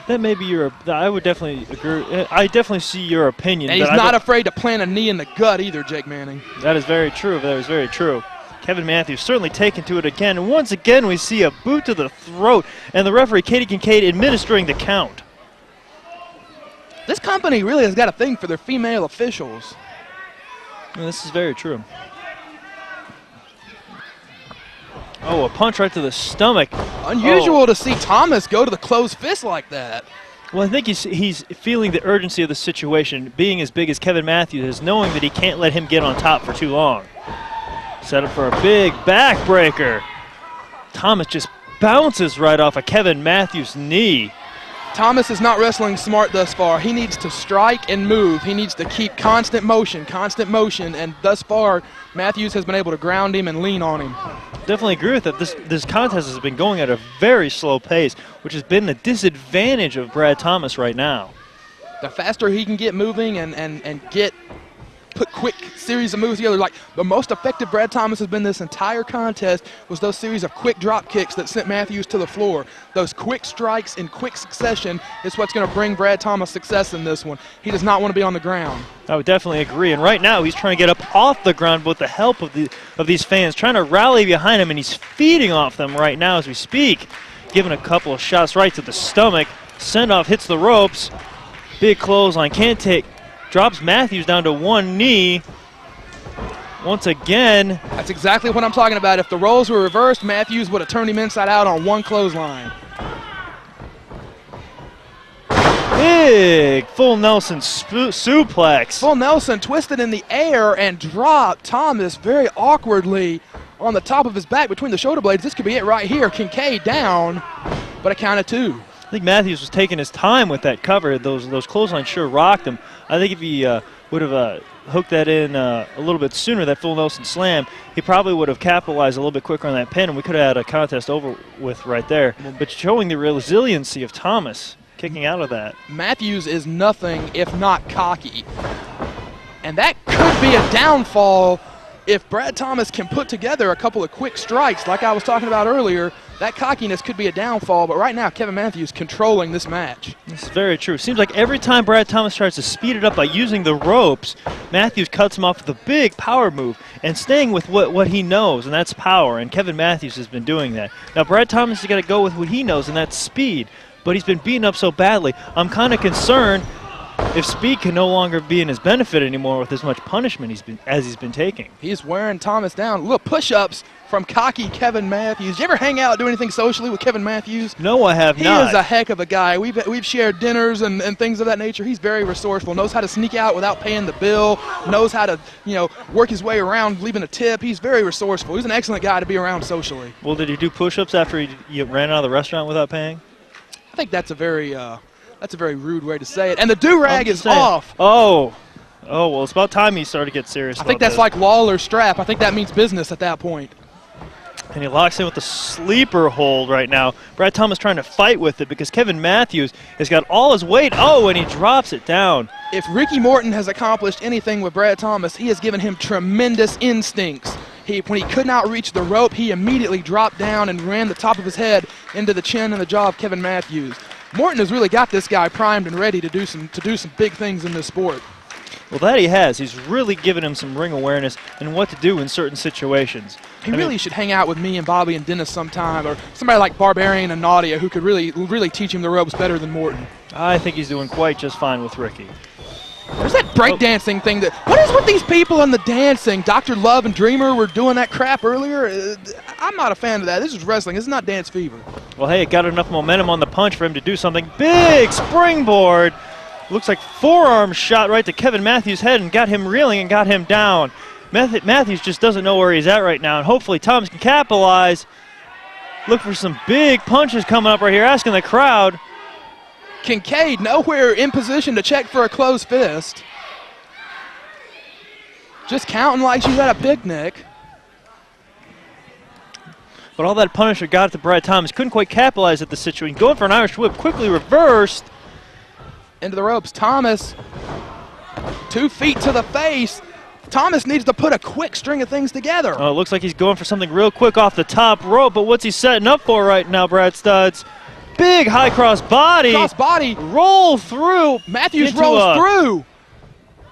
That may be I would definitely agree. I definitely see your opinion.
And he's not afraid to plant a knee in the gut either, Jake Manning.
That is very true. That is very true. Kevin Matthews certainly taken to it again. And once again, we see a boot to the throat, and the referee, Katie Kincaid, administering the count.
This company really has got a thing for their female officials.
And this is very true. Oh, a punch right to the stomach.
Unusual to see Thomas go to the closed fist like that.
Well, I think he's feeling the urgency of the situation, being as big as Kevin Matthews is, knowing that he can't let him get on top for too long. Set up for a big backbreaker. Thomas just bounces right off of Kevin Matthews' knee.
Thomas is not wrestling smart thus far. He needs to strike and move. He needs to keep constant motion, and thus far, Matthews has been able to ground him and lean on him.
Definitely agree with that. This contest has been going at a very slow pace, which has been the disadvantage of Brad Thomas right now.
The faster he can get moving and put quick series of moves together. Like the most effective Brad Thomas has been this entire contest was those series of quick drop kicks that sent Matthews to the floor. Those quick strikes in quick succession is what's going to bring Brad Thomas success in this one. He does not want to be on the ground.
I would definitely agree. And right now he's trying to get up off the ground with the help of these fans, trying to rally behind him, and he's feeding off them right now as we speak. Giving a couple of shots right to the stomach. Send-off hits the ropes. Big clothesline. Can't take. Drops Matthews down to one knee. Once again.
That's exactly what I'm talking about. If the roles were reversed, Matthews would have turned him inside out on one clothesline.
Big full Nelson suplex.
Full Nelson twisted in the air and dropped Thomas very awkwardly on the top of his back between the shoulder blades. This could be it right here. Kincaid down, but a count of 2.
I think Matthews was taking his time with that cover. Those clotheslines sure rocked him. I think if he would have hooked that in a little bit sooner, that full Nelson slam, he probably would have capitalized a little bit quicker on that pin, and we could have had a contest over with right there. But showing the resiliency of Thomas kicking out of that.
Matthews is nothing if not cocky. And that could be a downfall if Brad Thomas can put together a couple of quick strikes like I was talking about earlier. That cockiness could be a downfall, but right now Kevin Matthews controlling this match.
This is very true. Seems like every time Brad Thomas tries to speed it up by using the ropes, Matthews cuts him off with a big power move and staying with what he knows, and that's power, and Kevin Matthews has been doing that. Now Brad Thomas has got to go with what he knows, and that's speed, but he's been beaten up so badly. I'm kind of concerned if speed can no longer be in his benefit anymore with as much punishment he's been taking. He's
wearing Thomas down. Little push-ups from cocky Kevin Matthews. You ever hang out, do anything socially with Kevin Matthews?
No, I have not.
He is a heck of a guy. We've shared dinners and things of that nature. He's very resourceful, knows how to sneak out without paying the bill, knows how to, work his way around leaving a tip. He's very resourceful. He's an excellent guy to be around socially.
Well, did he do push-ups after you ran out of the restaurant without paying?
I think that's a very rude way to say it. And the do-rag is off.
Oh, well, it's about time he started to get serious.
I think that's like Lawler's strap. I think that means business at that point.
And he locks in with the sleeper hold right now. Brad Thomas trying to fight with it because Kevin Matthews has got all his weight. Oh, and he drops it down.
If Ricky Morton has accomplished anything with Brad Thomas, he has given him tremendous instincts. When he could not reach the rope, he immediately dropped down and ran the top of his head into the chin and the jaw of Kevin Matthews. Morton has really got this guy primed and ready to do some big things in this sport.
Well, that he has. He's really given him some ring awareness and what to do in certain situations.
He really should hang out with me and Bobby and Dennis sometime, or somebody like Barbarian and Nadia who could really teach him the ropes better than Morton.
I think he's doing quite just fine with Ricky.
There's that breakdancing thing what is with these people and the dancing? Dr. Love and Dreamer were doing that crap earlier. I'm not a fan of that. This is wrestling. This is not Dance Fever.
Well, hey, it got enough momentum on the punch for him to do something. Big springboard. Looks like forearm shot right to Kevin Matthews' head and got him reeling and got him down. Matthews just doesn't know where he's at right now, and hopefully Thomas can capitalize. Look for some big punches coming up right here, asking the crowd.
Kincaid nowhere in position to check for a closed fist. Just counting like she's at a picnic.
But all that punisher got to Brad Thomas. Couldn't quite capitalize at the situation. Going for an Irish whip, quickly reversed.
Into the ropes. Thomas, 2 feet to the face. Thomas needs to put a quick string of things together.
Oh, it looks like he's going for something real quick off the top rope, but what's he setting up for right now, Brad Studs? Big high cross body.
Cross body.
Roll through.
Matthews rolls through.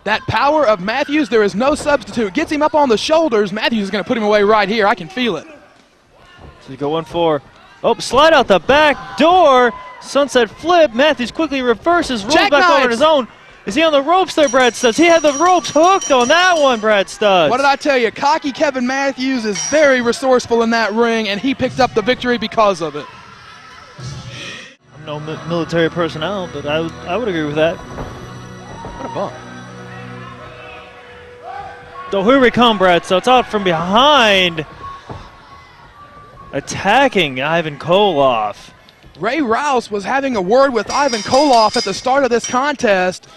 That power of Matthews, there is no substitute. Gets him up on the shoulders. Matthews is going to put him away right here. I can feel it.
So he's going for, slide out the back door. Sunset flip. Matthews quickly reverses, rolls back over his own. Is he on the ropes there, Brad Studs? He had the ropes hooked on that one, Brad Studs.
What did I tell you? Cocky Kevin Matthews is very resourceful in that ring, and he picked up the victory because of it.
I'm no military personnel, but I would agree with that.
What a bump.
So here we come, Brad Studs, out from behind. Attacking Ivan Koloff.
Ray Rouse was having a word with Ivan Koloff at the start of this contest,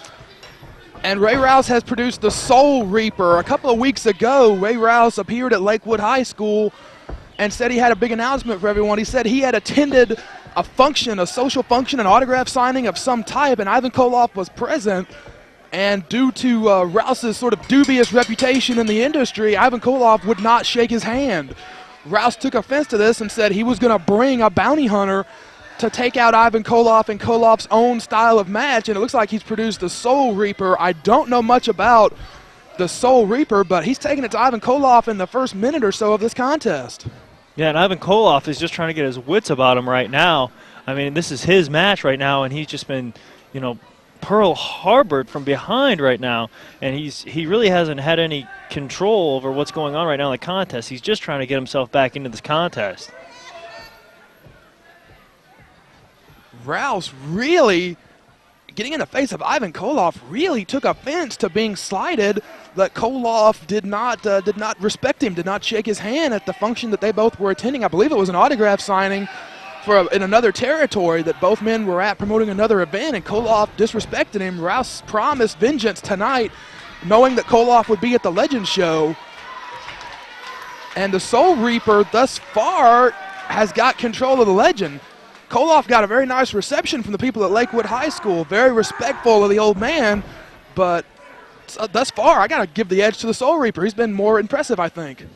and Ray Rouse has produced the Soul Reaper. A couple of weeks ago, Ray Rouse appeared at Lakewood High School and said he had a big announcement for everyone. He said he had attended a function, a social function, an autograph signing of some type, and Ivan Koloff was present. And due to Rouse's sort of dubious reputation in the industry, Ivan Koloff would not shake his hand. Rouse took offense to this and said he was going to bring a bounty hunter to take out Ivan Koloff in Koloff's own style of match, and it looks like he's produced the Soul Reaper. I don't know much about the Soul Reaper, but he's taking it to Ivan Koloff in the first minute or so of this contest.
Yeah, and Ivan Koloff is just trying to get his wits about him right now. I mean, this is his match right now, and he's just been, you know, Pearl Harbored from behind right now, and he really hasn't had any control over what's going on right now in the contest. He's just trying to get himself back into this contest.
Rouse really getting in the face of Ivan Koloff really took offense to being slighted. That Koloff did not respect him, did not shake his hand at the function that they both were attending. I believe it was an autograph signing in another territory that both men were at, promoting another event, and Koloff disrespected him. Rouse promised vengeance tonight, knowing that Koloff would be at the Legends show. And the Soul Reaper thus far has got control of the Legend. Koloff got a very nice reception from the people at Lakewood High School, very respectful of the old man, but thus far I got to give the edge to the Soul Reaper. He's been more impressive, I think.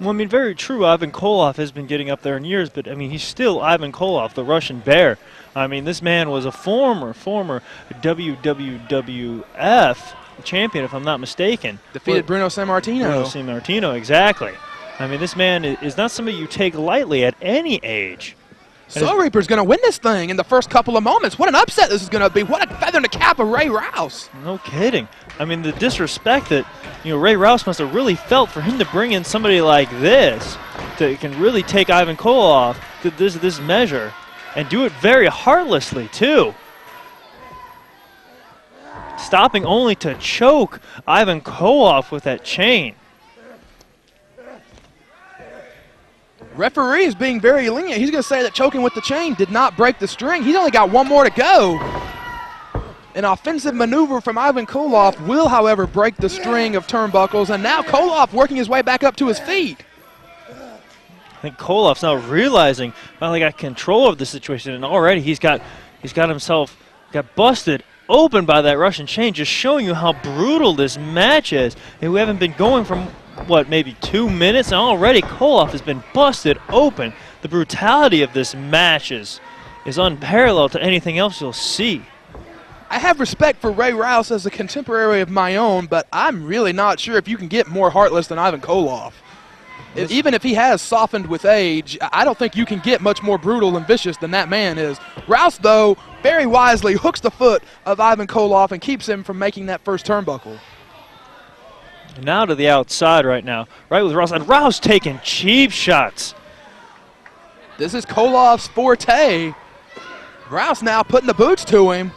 Well, I mean, very true. Ivan Koloff has been getting up there in years, but, I mean, he's still Ivan Koloff, the Russian Bear. I mean, this man was a former WWF champion, if I'm not mistaken.
Defeated Bruno Sammartino.
Bruno Sammartino, exactly. I mean, this man is not somebody you take lightly at any age.
Soul Reaper's going to win this thing in the first couple of moments. What an upset this is going to be. What a feather in the cap of Ray Rouse.
No kidding. I mean, the disrespect that, you know, Ray Rouse must have really felt for him to bring in somebody like this that can really take Ivan Koloff to this measure and do it very heartlessly, too. Stopping only to choke Ivan Koloff with that chain.
Referee is being very lenient. He's going to say that choking with the chain did not break the string. He's only got one more to go. An offensive maneuver from Ivan Koloff will, however, break the string of turnbuckles, and now Koloff working his way back up to his feet.
I think Koloff's now realizing finally got control of the situation, and already he's got himself busted open by that Russian chain, just showing you how brutal this match is. And we haven't been going from, what, maybe 2 minutes, and already Koloff has been busted open. The brutality of this match is unparalleled to anything else you'll see.
I have respect for Ray Rouse as a contemporary of my own, but I'm really not sure if you can get more heartless than Ivan Koloff. Even if he has softened with age, I don't think you can get much more brutal and vicious than that man is. Rouse, though, very wisely hooks the foot of Ivan Koloff and keeps him from making that first turnbuckle.
And now to the outside right now, right with Rouse, and Rouse taking cheap shots.
This is Koloff's forte. Rouse now putting the boots to him.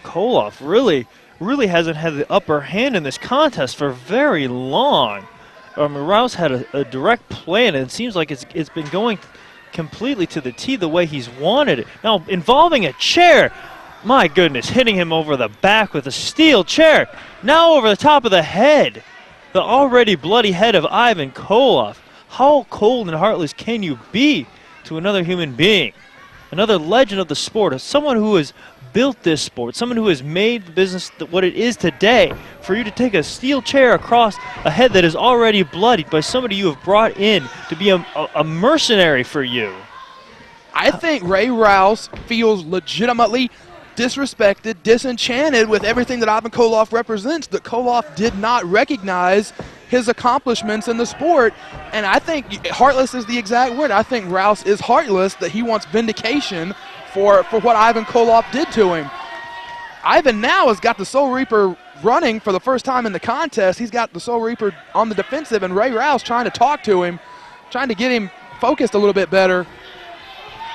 Koloff really hasn't had the upper hand in this contest for very long. Rouse had a direct plan, and it seems like it's been going completely to the T the way he's wanted it. Now, involving a chair. My goodness, hitting him over the back with a steel chair. Now over the top of the head. The already bloody head of Ivan Koloff. How cold and heartless can you be to another human being? Another legend of the sport, someone who has built this sport, someone who has made the business what it is today. For you to take a steel chair across a head that is already bloodied by somebody you have brought in to be a mercenary for you.
I think Ray Rouse feels legitimately disrespected, disenchanted with everything that Ivan Koloff represents, that Koloff did not recognize his accomplishments in the sport. And I think heartless is the exact word. I think Rouse is heartless, that he wants vindication for what Ivan Koloff did to him. Ivan now has got the Soul Reaper running for the first time in the contest. He's got the Soul Reaper on the defensive, and Ray Rouse trying to talk to him, trying to get him focused a little bit better.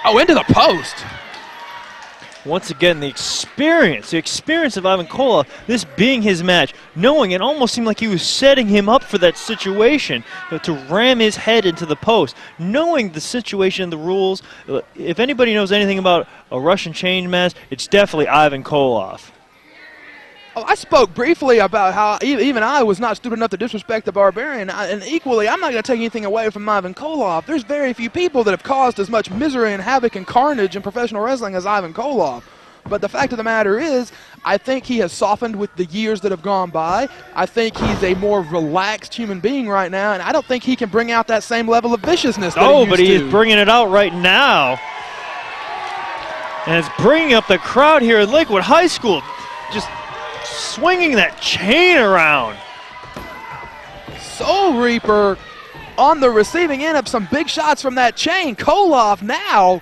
Oh, into the post.
Once again, the experience of Ivan Koloff, this being his match, knowing it almost seemed like he was setting him up for that situation, to ram his head into the post. Knowing the situation and the rules, if anybody knows anything about a Russian chain match, it's definitely Ivan Koloff.
Oh, I spoke briefly about how even I was not stupid enough to disrespect the Barbarian, and equally, I'm not going to take anything away from Ivan Koloff. There's very few people that have caused as much misery and havoc and carnage in professional wrestling as Ivan Koloff. But the fact of the matter is, I think he has softened with the years that have gone by. I think he's a more relaxed human being right now, and I don't think he can bring out that same level of viciousness that he used to.
But he is bringing it out right now. And it's bringing up the crowd here at Lakewood High School. Just swinging that chain around.
Soul Reaper on the receiving end of some big shots from that chain. Koloff now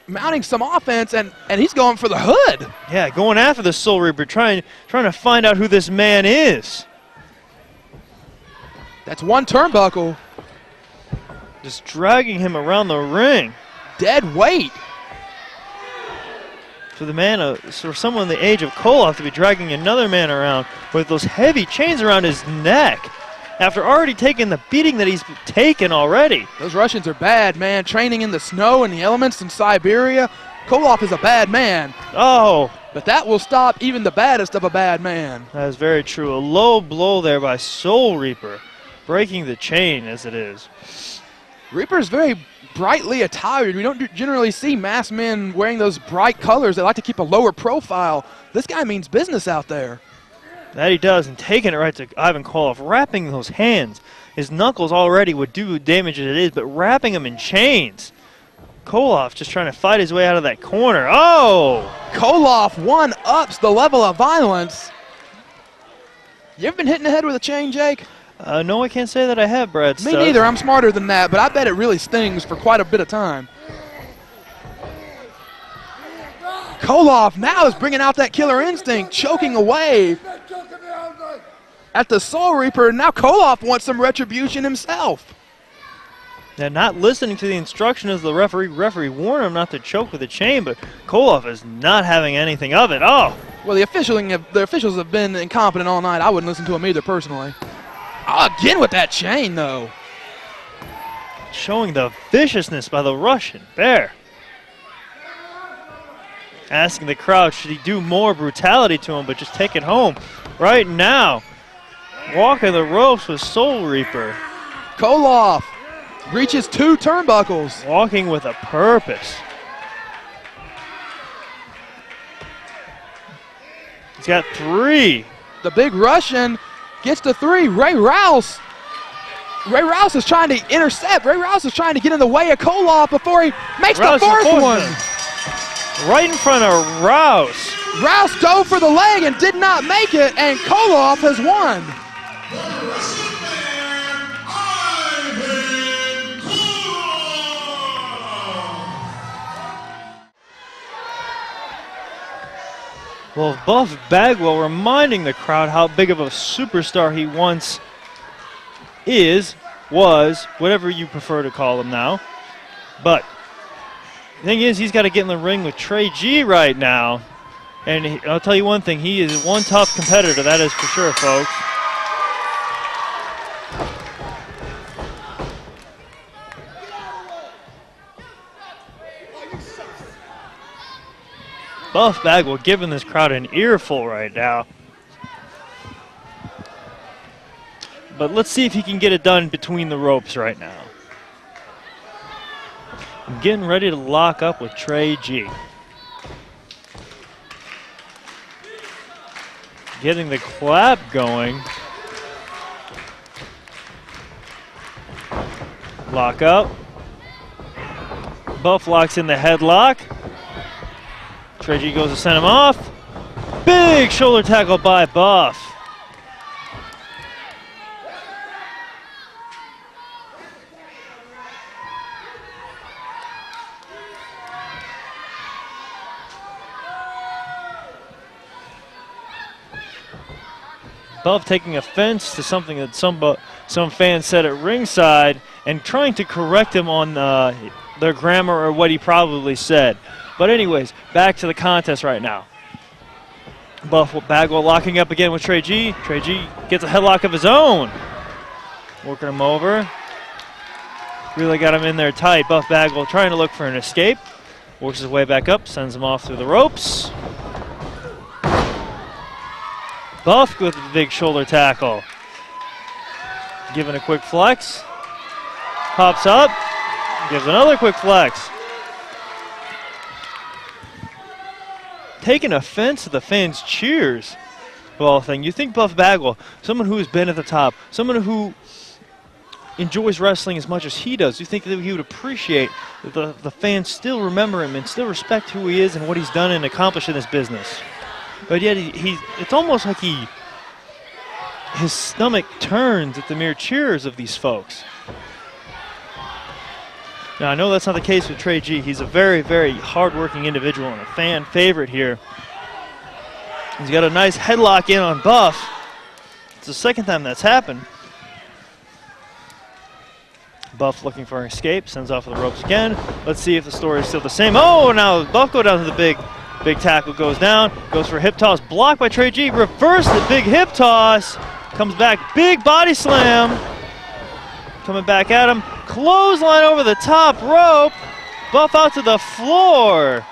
mounting some offense, and he's going for the hood.
Yeah, going after the Soul Reaper, trying to find out who this man is.
That's one turnbuckle.
Just dragging him around the ring.
Dead weight.
For the man, for someone the age of Koloff to be dragging another man around with those heavy chains around his neck after already taking the beating that he's taken already.
Those Russians are bad, man. Training in the snow and the elements in Siberia. Koloff is a bad man.
Oh.
But that will stop even the baddest of a bad man.
That is very true. A low blow there by Soul Reaper, breaking the chain as it is.
Reaper's very brightly attired. We don't generally see masked men wearing those bright colors. They like to keep a lower profile. This guy means business out there.
That he does, and taking it right to Ivan Koloff, wrapping those hands. His knuckles already would do damage as it is, but wrapping them in chains. Koloff just trying to fight his way out of that corner. Oh!
Koloff one-ups the level of violence. You ever been hit in the head with a chain, Jake?
No, I can't say that I have, Brad.
Me neither. I'm smarter than that, but I bet it really stings for quite a bit of time. Koloff now is bringing out that killer instinct, choking away at the Soul Reaper. Now Koloff wants some retribution himself.
They're not listening to the instruction as the referee. Referee warned him not to choke with a chain, but Koloff is not having anything of it. Oh!
Well, the officials have been incompetent all night. I wouldn't listen to them either, personally. Again with that chain, though.
Showing the viciousness by the Russian bear. Asking the crowd, should he do more brutality to him, but just take it home right now. Walking the ropes with Soul Reaper.
Koloff reaches 2 turnbuckles.
Walking with a purpose. He's got 3.
The big Russian gets to 3. Ray Rouse is trying to intercept. Ray Rouse is trying to get in the way of Koloff before he makes the 4th one.
Right in front of Rouse.
Rouse dove for the leg and did not make it, and Koloff has won.
Well, Buff Bagwell reminding the crowd how big of a superstar he once was, whatever you prefer to call him now. But the thing is, he's got to get in the ring with Tre-G right now. And I'll tell you one thing, he is one tough competitor, that is for sure, folks. Buff Bagwell giving this crowd an earful right now. But let's see if he can get it done between the ropes right now. I'm getting ready to lock up with Tre-G. Getting the clap going. Lock up. Buff locks in the headlock. Tre-G goes to send him off. Big shoulder tackle by Buff. Buff taking offense to something that some fans said at ringside and trying to correct him on their grammar or what he probably said. But anyways, back to the contest right now. Buff Bagwell locking up again with Tre-G. Tre-G gets a headlock of his own. Working him over. Really got him in there tight. Buff Bagwell trying to look for an escape. Works his way back up, sends him off through the ropes. Buff with a big shoulder tackle. Giving a quick flex. Pops up. Gives another quick flex. Taking offense to the fans' cheers. Well, you think Buff Bagwell, someone who has been at the top, someone who enjoys wrestling as much as he does, you think that he would appreciate that the fans still remember him and still respect who he is and what he's done and accomplished in this business. But yet it's almost like his stomach turns at the mere cheers of these folks. Now, I know that's not the case with Tre-G. He's a very, very hard-working individual and a fan favorite here. He's got a nice headlock in on Buff. It's the second time that's happened. Buff looking for an escape, sends off the ropes again. Let's see if the story is still the same. Oh, now Buff go down to the big tackle, goes down, goes for a hip toss, blocked by Tre-G, reverse the big hip toss, comes back, big body slam. Coming back at him, clothesline over the top rope, Buff out to the floor.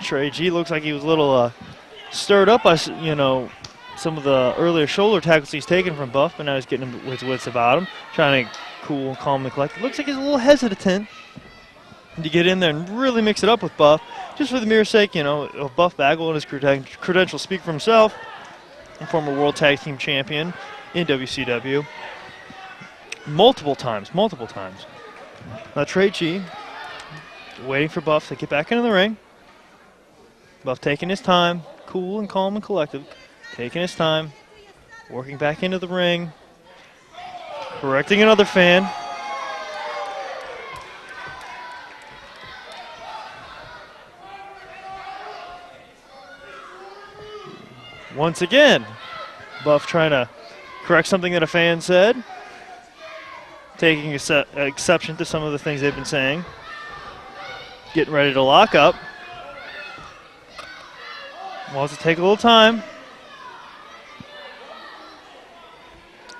Tre-G looks like he was a little stirred up by, you know, some of the earlier shoulder tackles he's taken from Buff, but now he's getting his wits about him, trying to cool, calm, and collect. Looks like he's a little hesitant to get in there and really mix it up with Buff, just for the mere sake, you know, of Buff Bagwell and his credentials speak for himself. A former World Tag Team Champion in WCW. Multiple times. Now Tre-G waiting for Buff to get back into the ring. Buff taking his time, cool and calm and collected, taking his time, working back into the ring, correcting another fan. Once again, Buff trying to correct something that a fan said, taking exception to some of the things they've been saying, getting ready to lock up. Wants to take a little time.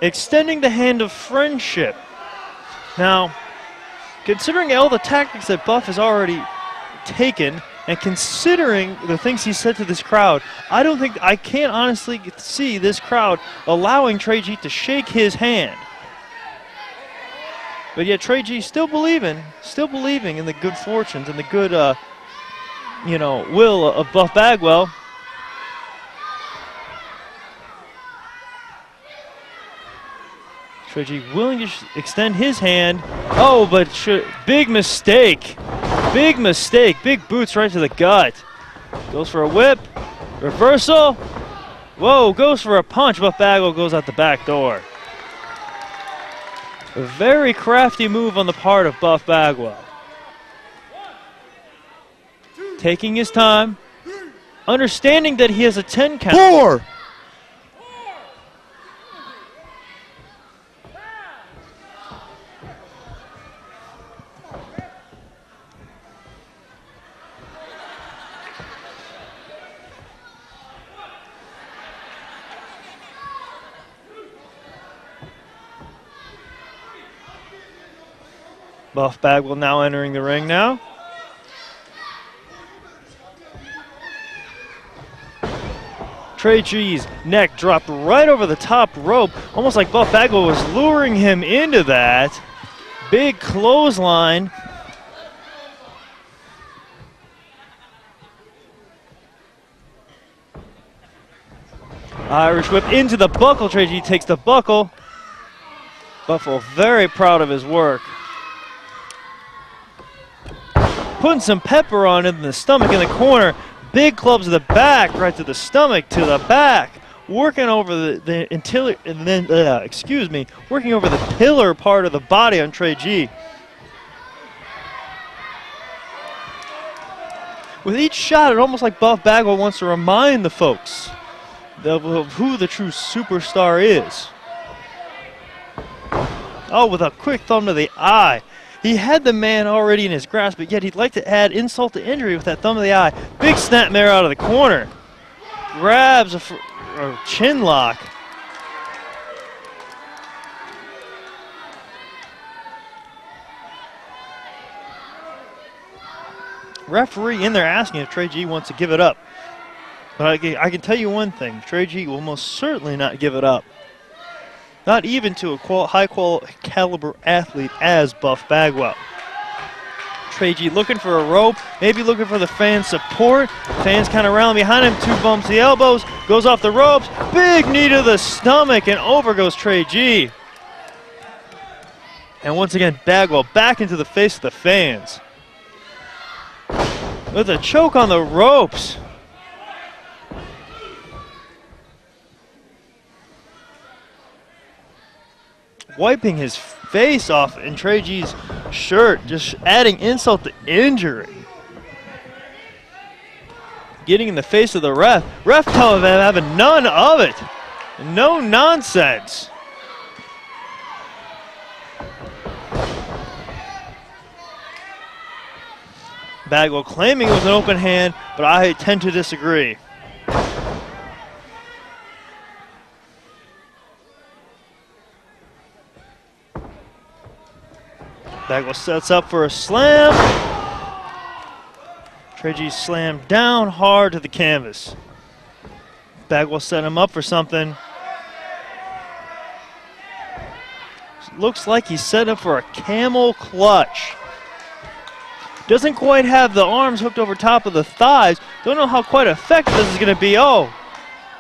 Extending the hand of friendship. Now, considering all the tactics that Buff has already taken, and considering the things he said to this crowd, I can't honestly see this crowd allowing Tre-G to shake his hand. But yet Tre-G still believing in the good fortunes and the good, will of Buff Bagwell. Tre-G willing to extend his hand. Oh, but big mistake. Big mistake. Big boots right to the gut. Goes for a whip. Reversal. Whoa, goes for a punch. Buff Bagwell goes out the back door. A very crafty move on the part of Buff Bagwell. Taking his time. Understanding that he has a 10 count.
4.
Buff Bagwell now entering the ring now. Tre-G's neck dropped right over the top rope, almost like Buff Bagwell was luring him into that. Big clothesline. Irish whip into the buckle. Tre-G takes the buckle. Buffalo very proud of his work. Putting some pepper on it in the stomach in the corner. Big clubs to the back, right to the stomach, to the back. Working over working over the pillar part of the body on Tre-G. With each shot, it's almost like Buff Bagwell wants to remind the folks of who the true superstar is. Oh, with a quick thumb to the eye. He had the man already in his grasp, but yet he'd like to add insult to injury with that thumb of the eye. Big snapmare out of the corner. Grabs a chin lock. Referee in there asking if Tre-G wants to give it up. But I can tell you one thing. Tre-G will most certainly not give it up. Not even to a high caliber athlete as Buff Bagwell. Tre-G looking for a rope, maybe looking for the fan support. Fans kind of rallying behind him, 2 bumps the elbows, goes off the ropes, big knee to the stomach, and over goes Tre-G. And once again, Bagwell back into the face of the fans. With a choke on the ropes. wiping his face off in Tre-G's shirt, just adding insult to injury. Getting in the face of the ref. Ref telling them having none of it. No nonsense. Bagwell claiming it was an open hand, but I tend to disagree. Bagwell sets up for a slam. Tre-G slammed down hard to the canvas. Bagwell set him up for something. Looks like he's set up for a camel clutch. Doesn't quite have the arms hooked over top of the thighs. Don't know how quite effective this is going to be. Oh,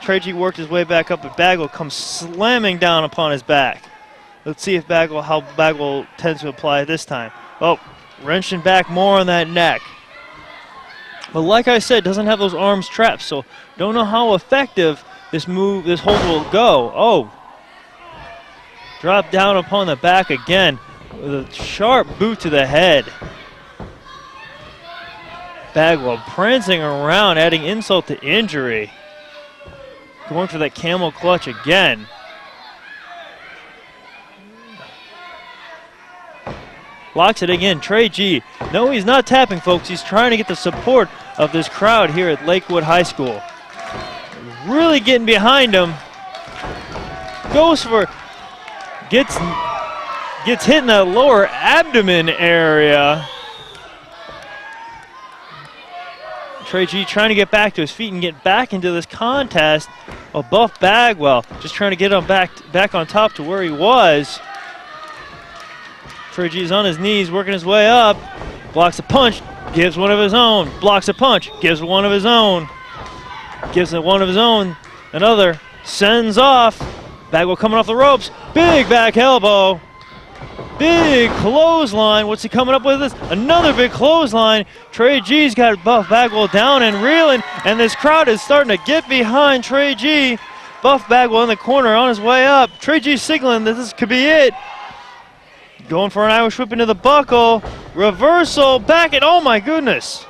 Tre-G worked his way back up, but Bagwell comes slamming down upon his back. Let's see if how Bagwell tends to apply it this time. Oh, wrenching back more on that neck. But like I said, doesn't have those arms trapped, so don't know how effective this hold will go. Oh, drop down upon the back again with a sharp boot to the head. Bagwell prancing around, adding insult to injury. Going for that camel clutch again. Blocks it again. Tre-G. No, he's not tapping, folks. He's trying to get the support of this crowd here at Lakewood High School. Really getting behind him. Goes for, gets hit in the lower abdomen area. Tre-G trying to get back to his feet and get back into this contest. Oh, Buff Bagwell just trying to get him back on top to where he was. Tre-G's on his knees, working his way up. Blocks a punch, gives one of his own. Blocks a punch, gives one of his own. Gives one of his own. Another, sends off. Bagwell coming off the ropes. Big back elbow. Big clothesline. What's he coming up with this? Another big clothesline. Tre-G's got Buff Bagwell down and reeling, and this crowd is starting to get behind Tre-G. Buff Bagwell in the corner on his way up. Tre-G signaling that this could be it. Going for an Irish whip into the buckle. Reversal, back it, oh my goodness.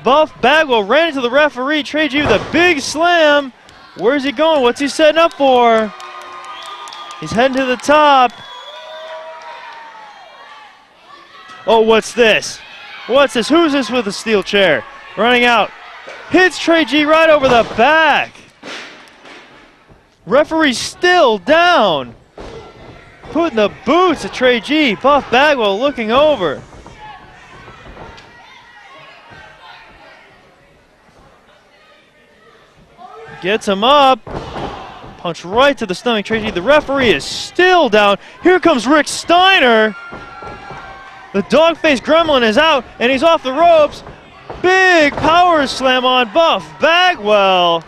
Buff Bagwell ran into the referee. Tre-G with a big slam. Where's he going? What's he setting up for? He's heading to the top. Oh, what's this? What's this? Who's this with a steel chair? Running out. Hits Tre-G right over the back. Referee still down. Putting the boots of Tre-G. Buff Bagwell looking over. Gets him up. Punch right to the stomach. Tre-G. The referee is still down. Here comes Rick Steiner. The dog-faced gremlin is out, and he's off the ropes. Big power slam on Buff Bagwell.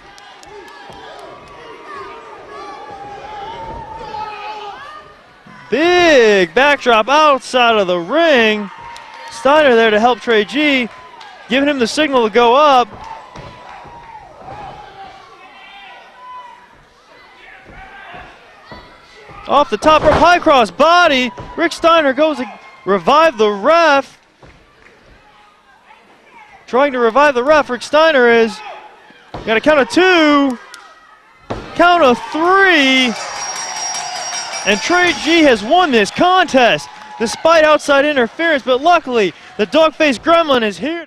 Big backdrop outside of the ring. Steiner there to help Tre-G, giving him the signal to go up. Off the top rope, high cross body. Rick Steiner goes to revive the ref. Trying to revive the ref, Rick Steiner is. Got a count of 2. Count of 3. And Tre-G has won this contest despite outside interference, but luckily the dog-faced gremlin is here.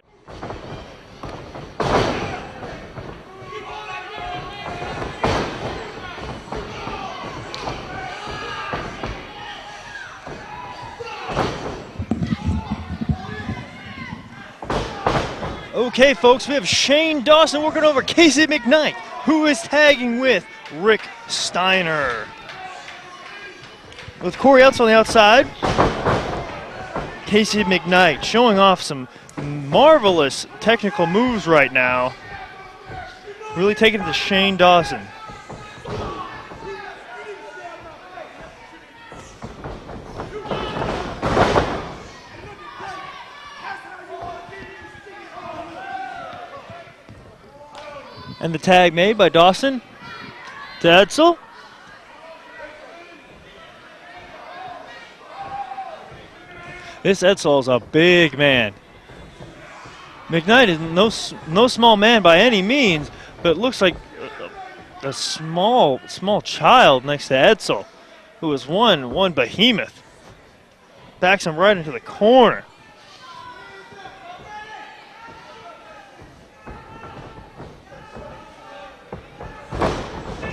Okay, folks, we have Shane Dawson working over Casey McKnight, who is tagging with Rick Steiner. With Cory Etzel on the outside, Casey McKnight showing off some marvelous technical moves right now. Really taking it to Shane Dawson. And the tag made by Dawson to Edsell. This Edsell is a big man. McKnight is no small man by any means, but it looks like a small child next to Edsell, who is one behemoth. Backs him right into the corner.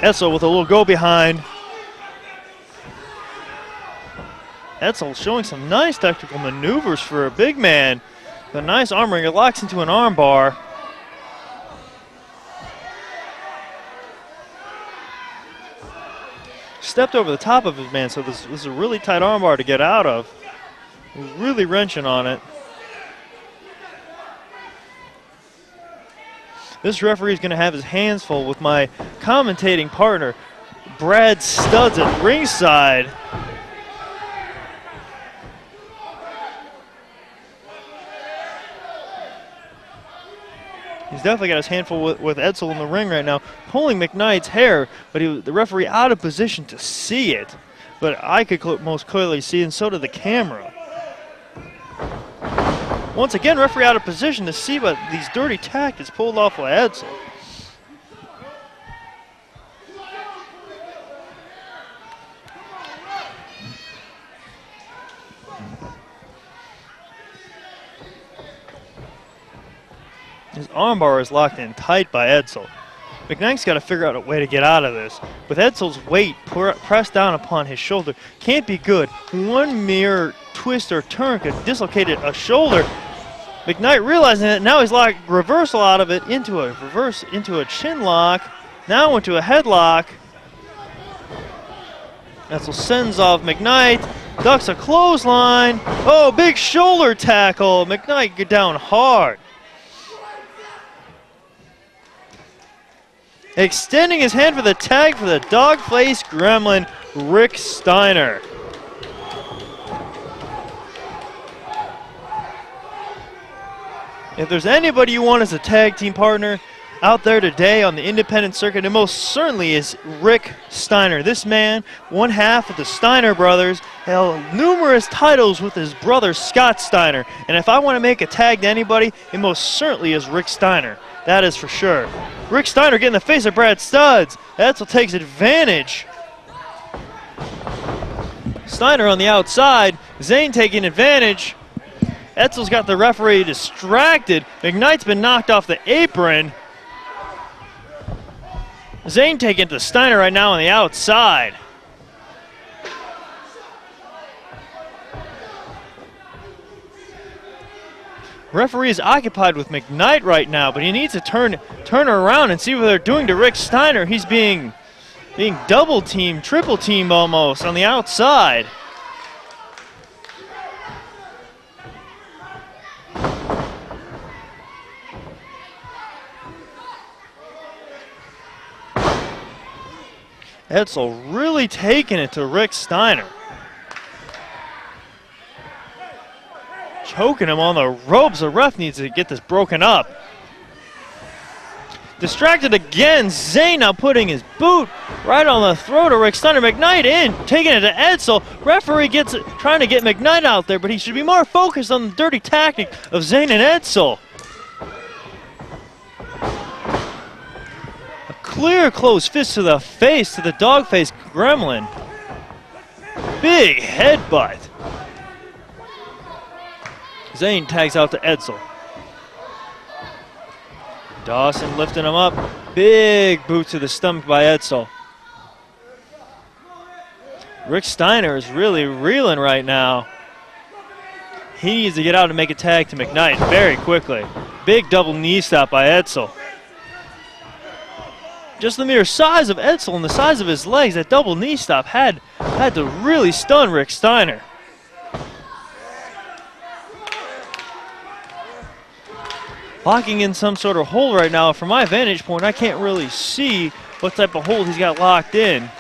Edsell with a little go behind. Edsell showing some nice technical maneuvers for a big man. The nice arm wringer locks into an arm bar. Stepped over the top of his man, so this is a really tight arm bar to get out of. Really wrenching on it. This referee is going to have his hands full with my commentating partner, Brad Studs at ringside. He's definitely got his handful with Edsell in the ring right now, pulling McKnight's hair, but the referee out of position to see it. But I could most clearly see, and so did the camera. Once again, referee out of position to see, but these dirty tactics pulled off by Edsell. His armbar is locked in tight by Edsell. McKnight's got to figure out a way to get out of this. With Edsell's weight pressed down upon his shoulder, can't be good. One mere twist or turn could dislocate a shoulder. McKnight realizing it, now he's locked reversal out of it into a chin lock, now into a headlock. Edsell sends off McKnight, ducks a clothesline. Oh, big shoulder tackle. McKnight get down hard. Extending his hand for the tag for the dog-faced gremlin, Rick Steiner. If there's anybody you want as a tag team partner out there today on the independent circuit, it most certainly is Rick Steiner. This man, one half of the Steiner brothers, held numerous titles with his brother Scott Steiner. And if I want to make a tag to anybody, it most certainly is Rick Steiner. That is for sure. Rick Steiner getting the face of Brad Studs. Etzel takes advantage. Steiner on the outside. Zane taking advantage. Etzel's got the referee distracted. McKnight's been knocked off the apron. Zane taking it to Steiner right now on the outside. Referee is occupied with McKnight right now, but he needs to turn around and see what they're doing to Rick Steiner. He's being double teamed, triple teamed almost on the outside. Edsell really taking it to Rick Steiner. Choking him on the ropes. The ref needs to get this broken up. Distracted again. Zane now putting his boot right on the throat of Rick Steiner. McKnight in, taking it to Edsell. Referee trying to get McKnight out there, but he should be more focused on the dirty tactic of Zane and Edsell. A clear closed fist to the face to the dog-faced gremlin. Big headbutt. Zane tags out to Edsell. Dawson lifting him up. Big boot to the stomach by Edsell. Rick Steiner is really reeling right now. He needs to get out and make a tag to McKnight very quickly. Big double knee stop by Edsell. Just the mere size of Edsell and the size of his legs, that double knee stop had to really stun Rick Steiner. Locking in some sort of hold right now. From my vantage point, I can't really see what type of hold he's got locked in.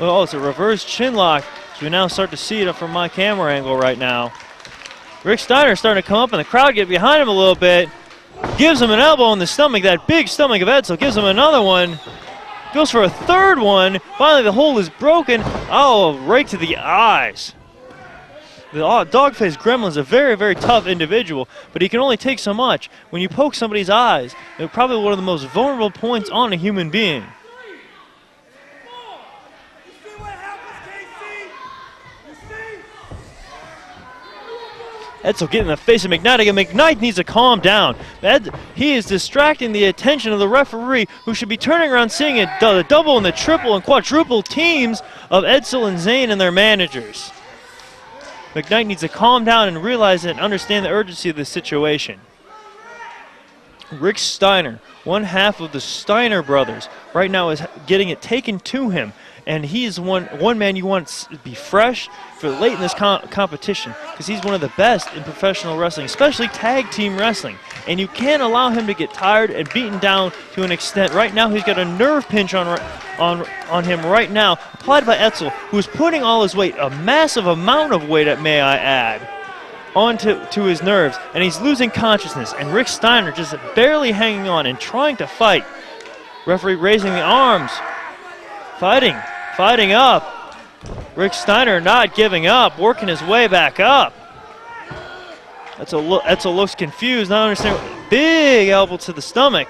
Oh, it's a reverse chin lock. So we now start to see it from my camera angle right now. Rick Steiner starting to come up and the crowd get behind him a little bit. Gives him an elbow in the stomach, that big stomach of Edsell. Gives him another one. Goes for a third one. Finally, the hold is broken. Oh, right to the eyes. The dog-faced gremlin is a very, very tough individual, but he can only take so much. When you poke somebody's eyes, they're probably one of the most vulnerable points on a human being. Edsell getting in the face of McKnight again. McKnight needs to calm down. He is distracting the attention of the referee, who should be turning around seeing the double and the triple and quadruple teams of Edsell and Zane and their managers. McKnight needs to calm down and realize and understand the urgency of the situation. Rick Steiner, one half of the Steiner brothers, right now is getting it taken to him. And he's one man you want to be fresh for late in this competition, because he's one of the best in professional wrestling, especially tag team wrestling. And you can't allow him to get tired and beaten down to an extent. Right now, he's got a nerve pinch on him right now, applied by Etzel, who's putting all his weight, a massive amount of weight, may I add, onto his nerves. And he's losing consciousness. And Rick Steiner just barely hanging on and trying to fight. Referee raising the arms. Fighting up. Rick Steiner not giving up, working his way back up. Etzel looks confused, not understanding. Big elbow to the stomach.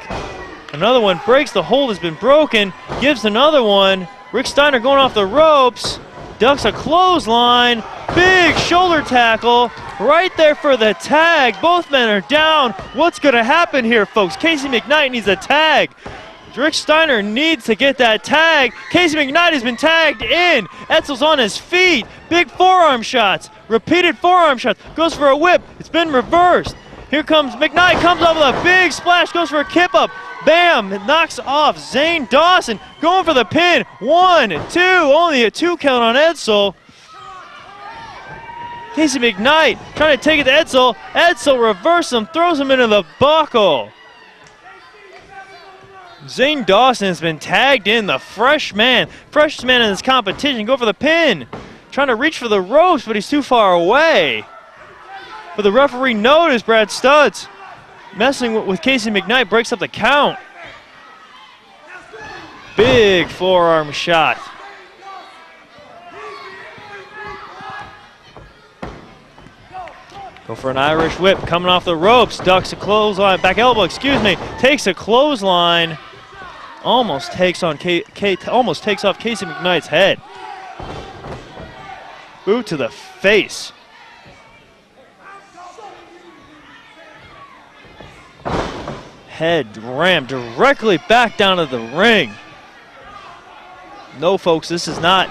Another one breaks, the hold has been broken, gives another one. Rick Steiner going off the ropes, ducks a clothesline, big shoulder tackle, right there for the tag. Both men are down. What's gonna happen here, folks? Casey McKnight needs a tag. Rick Steiner needs to get that tag. Casey McKnight has been tagged in. Edsell's on his feet. Big forearm shots. Repeated forearm shots. Goes for a whip. It's been reversed. Here comes McKnight. Comes up with a big splash. Goes for a kip up. Bam. It knocks off Zane Dawson. Going for the pin. 1, 2. Only a 2 count on Edsell. Casey McKnight trying to take it to Edsell. Edsell reverses him. Throws him into the buckle. Zane Dawson has been tagged in, the freshest man in this competition. Go for the pin. Trying to reach for the ropes, but he's too far away. But the referee noticed Brad Studs messing with Casey McKnight, breaks up the count. Big forearm shot. Go for an Irish whip, coming off the ropes, ducks a clothesline, back elbow, excuse me, takes a clothesline. Almost takes off Casey McKnight's head. Boot to the face. Head rammed directly back down to the ring. No, folks, this is not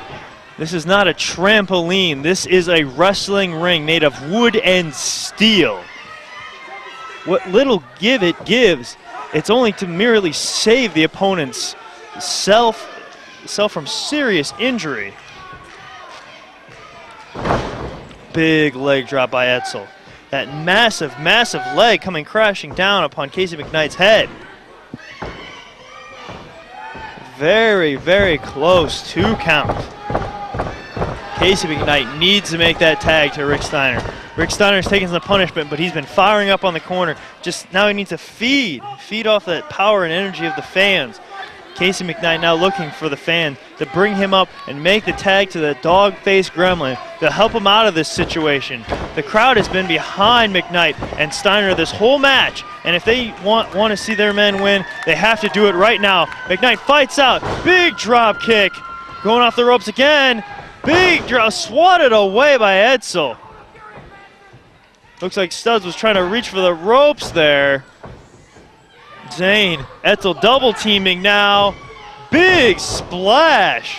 a trampoline. This is a wrestling ring made of wood and steel. What little give it gives, it's only to merely save the opponent's self from serious injury. Big leg drop by Etzel. That massive, massive leg coming crashing down upon Casey McKnight's head. Very, very close, 2 count. Casey McKnight needs to make that tag to Rick Steiner. Rick Steiner's taking some punishment, but he's been firing up on the corner. Just now he needs to feed off that power and energy of the fans. Casey McKnight now looking for the fan to bring him up and make the tag to the dog-faced gremlin to help him out of this situation. The crowd has been behind McKnight and Steiner this whole match, and if they want to see their men win, they have to do it right now. McKnight fights out, big drop kick, going off the ropes again. Big drop, swatted away by Edsell. Looks like Studs was trying to reach for the ropes there. Zane, Etzel double teaming now. Big splash.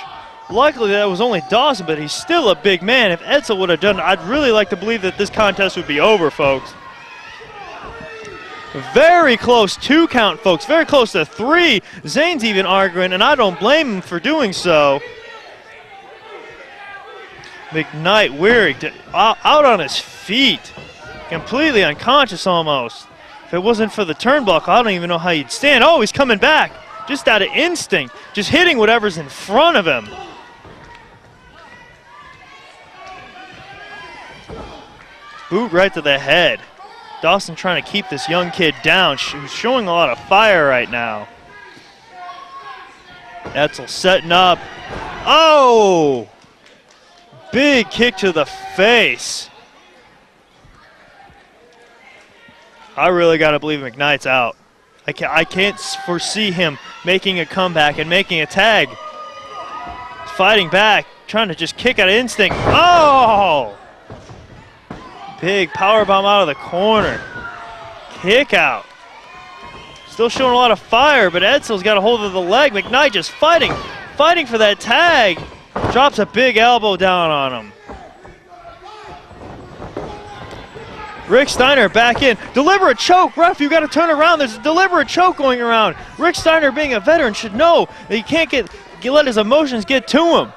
Luckily that was only Dawson, but he's still a big man. If Etzel would have done it, I'd really like to believe that this contest would be over, folks. Very close 2 count, folks. Very close to 3. Zane's even arguing, and I don't blame him for doing so. McKnight weary, out on his feet. Completely unconscious almost. If it wasn't for the turnbuckle, I don't even know how he'd stand. Oh, he's coming back. Just out of instinct. Just hitting whatever's in front of him. Boot right to the head. Dawson trying to keep this young kid down. He's showing a lot of fire right now. Etzel setting up. Oh! Big kick to the face. I really got to believe McKnight's out. I can't foresee him making a comeback and making a tag. He's fighting back, trying to just kick out of instinct. Oh! Big powerbomb out of the corner. Kick out. Still showing a lot of fire, but Edsel's got a hold of the leg. McKnight just fighting for that tag. Drops a big elbow down on him. Rick Steiner back in. Deliberate choke. Ref, you got to turn around. There's a deliberate choke going around. Rick Steiner, being a veteran, should know that he can't let his emotions get to him.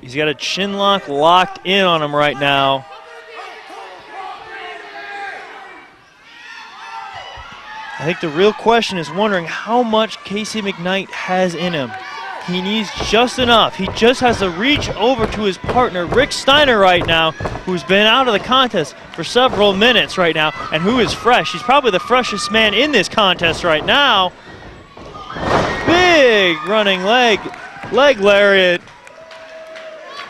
He's got a chin lock locked in on him right now. I think the real question is wondering how much Casey McKnight has in him. He needs just enough. He just has to reach over to his partner, Rick Steiner, right now, who's been out of the contest for several minutes right now, and who is fresh. He's probably the freshest man in this contest right now. Big running leg lariat.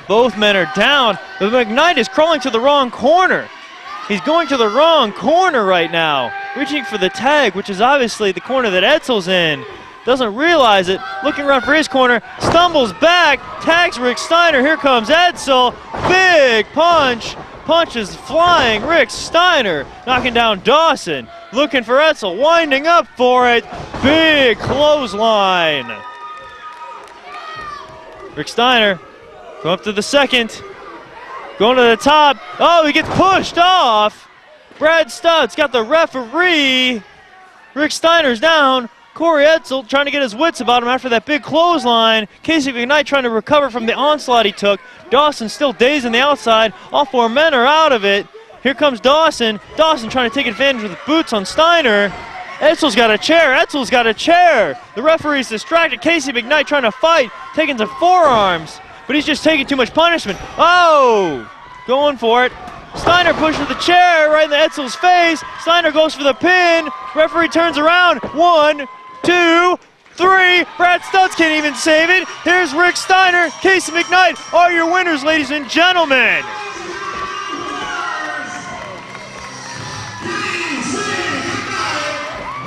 Both men are down, but McKnight is crawling to the wrong corner. He's going to the wrong corner right now, reaching for the tag, which is obviously the corner that Edsel's in. Doesn't realize it, looking around for his corner, stumbles back, tags Rick Steiner. Here comes Edsell, big punch. Punch is flying. Rick Steiner knocking down Dawson, looking for Edsell, winding up for it. Big clothesline. Rick Steiner going up to the second. Going to the top. Oh, he gets pushed off. Brad Studd's got the referee. Rick Steiner's down. Cory Edsell trying to get his wits about him after that big clothesline. Casey McKnight trying to recover from the onslaught he took. Dawson still dazed on the outside. All four men are out of it. Here comes Dawson. Dawson trying to take advantage with boots on Steiner. Edsel's got a chair. Edsel's got a chair. The referee's distracted. Casey McKnight trying to fight, taking some forearms. But he's just taking too much punishment. Oh! Going for it. Steiner pushes the chair right in the Edsel's face. Steiner goes for the pin. Referee turns around. 1, 2, 3. Brad Studd's can't even save it. Here's Rick Steiner. Casey McKnight are your winners, ladies and gentlemen.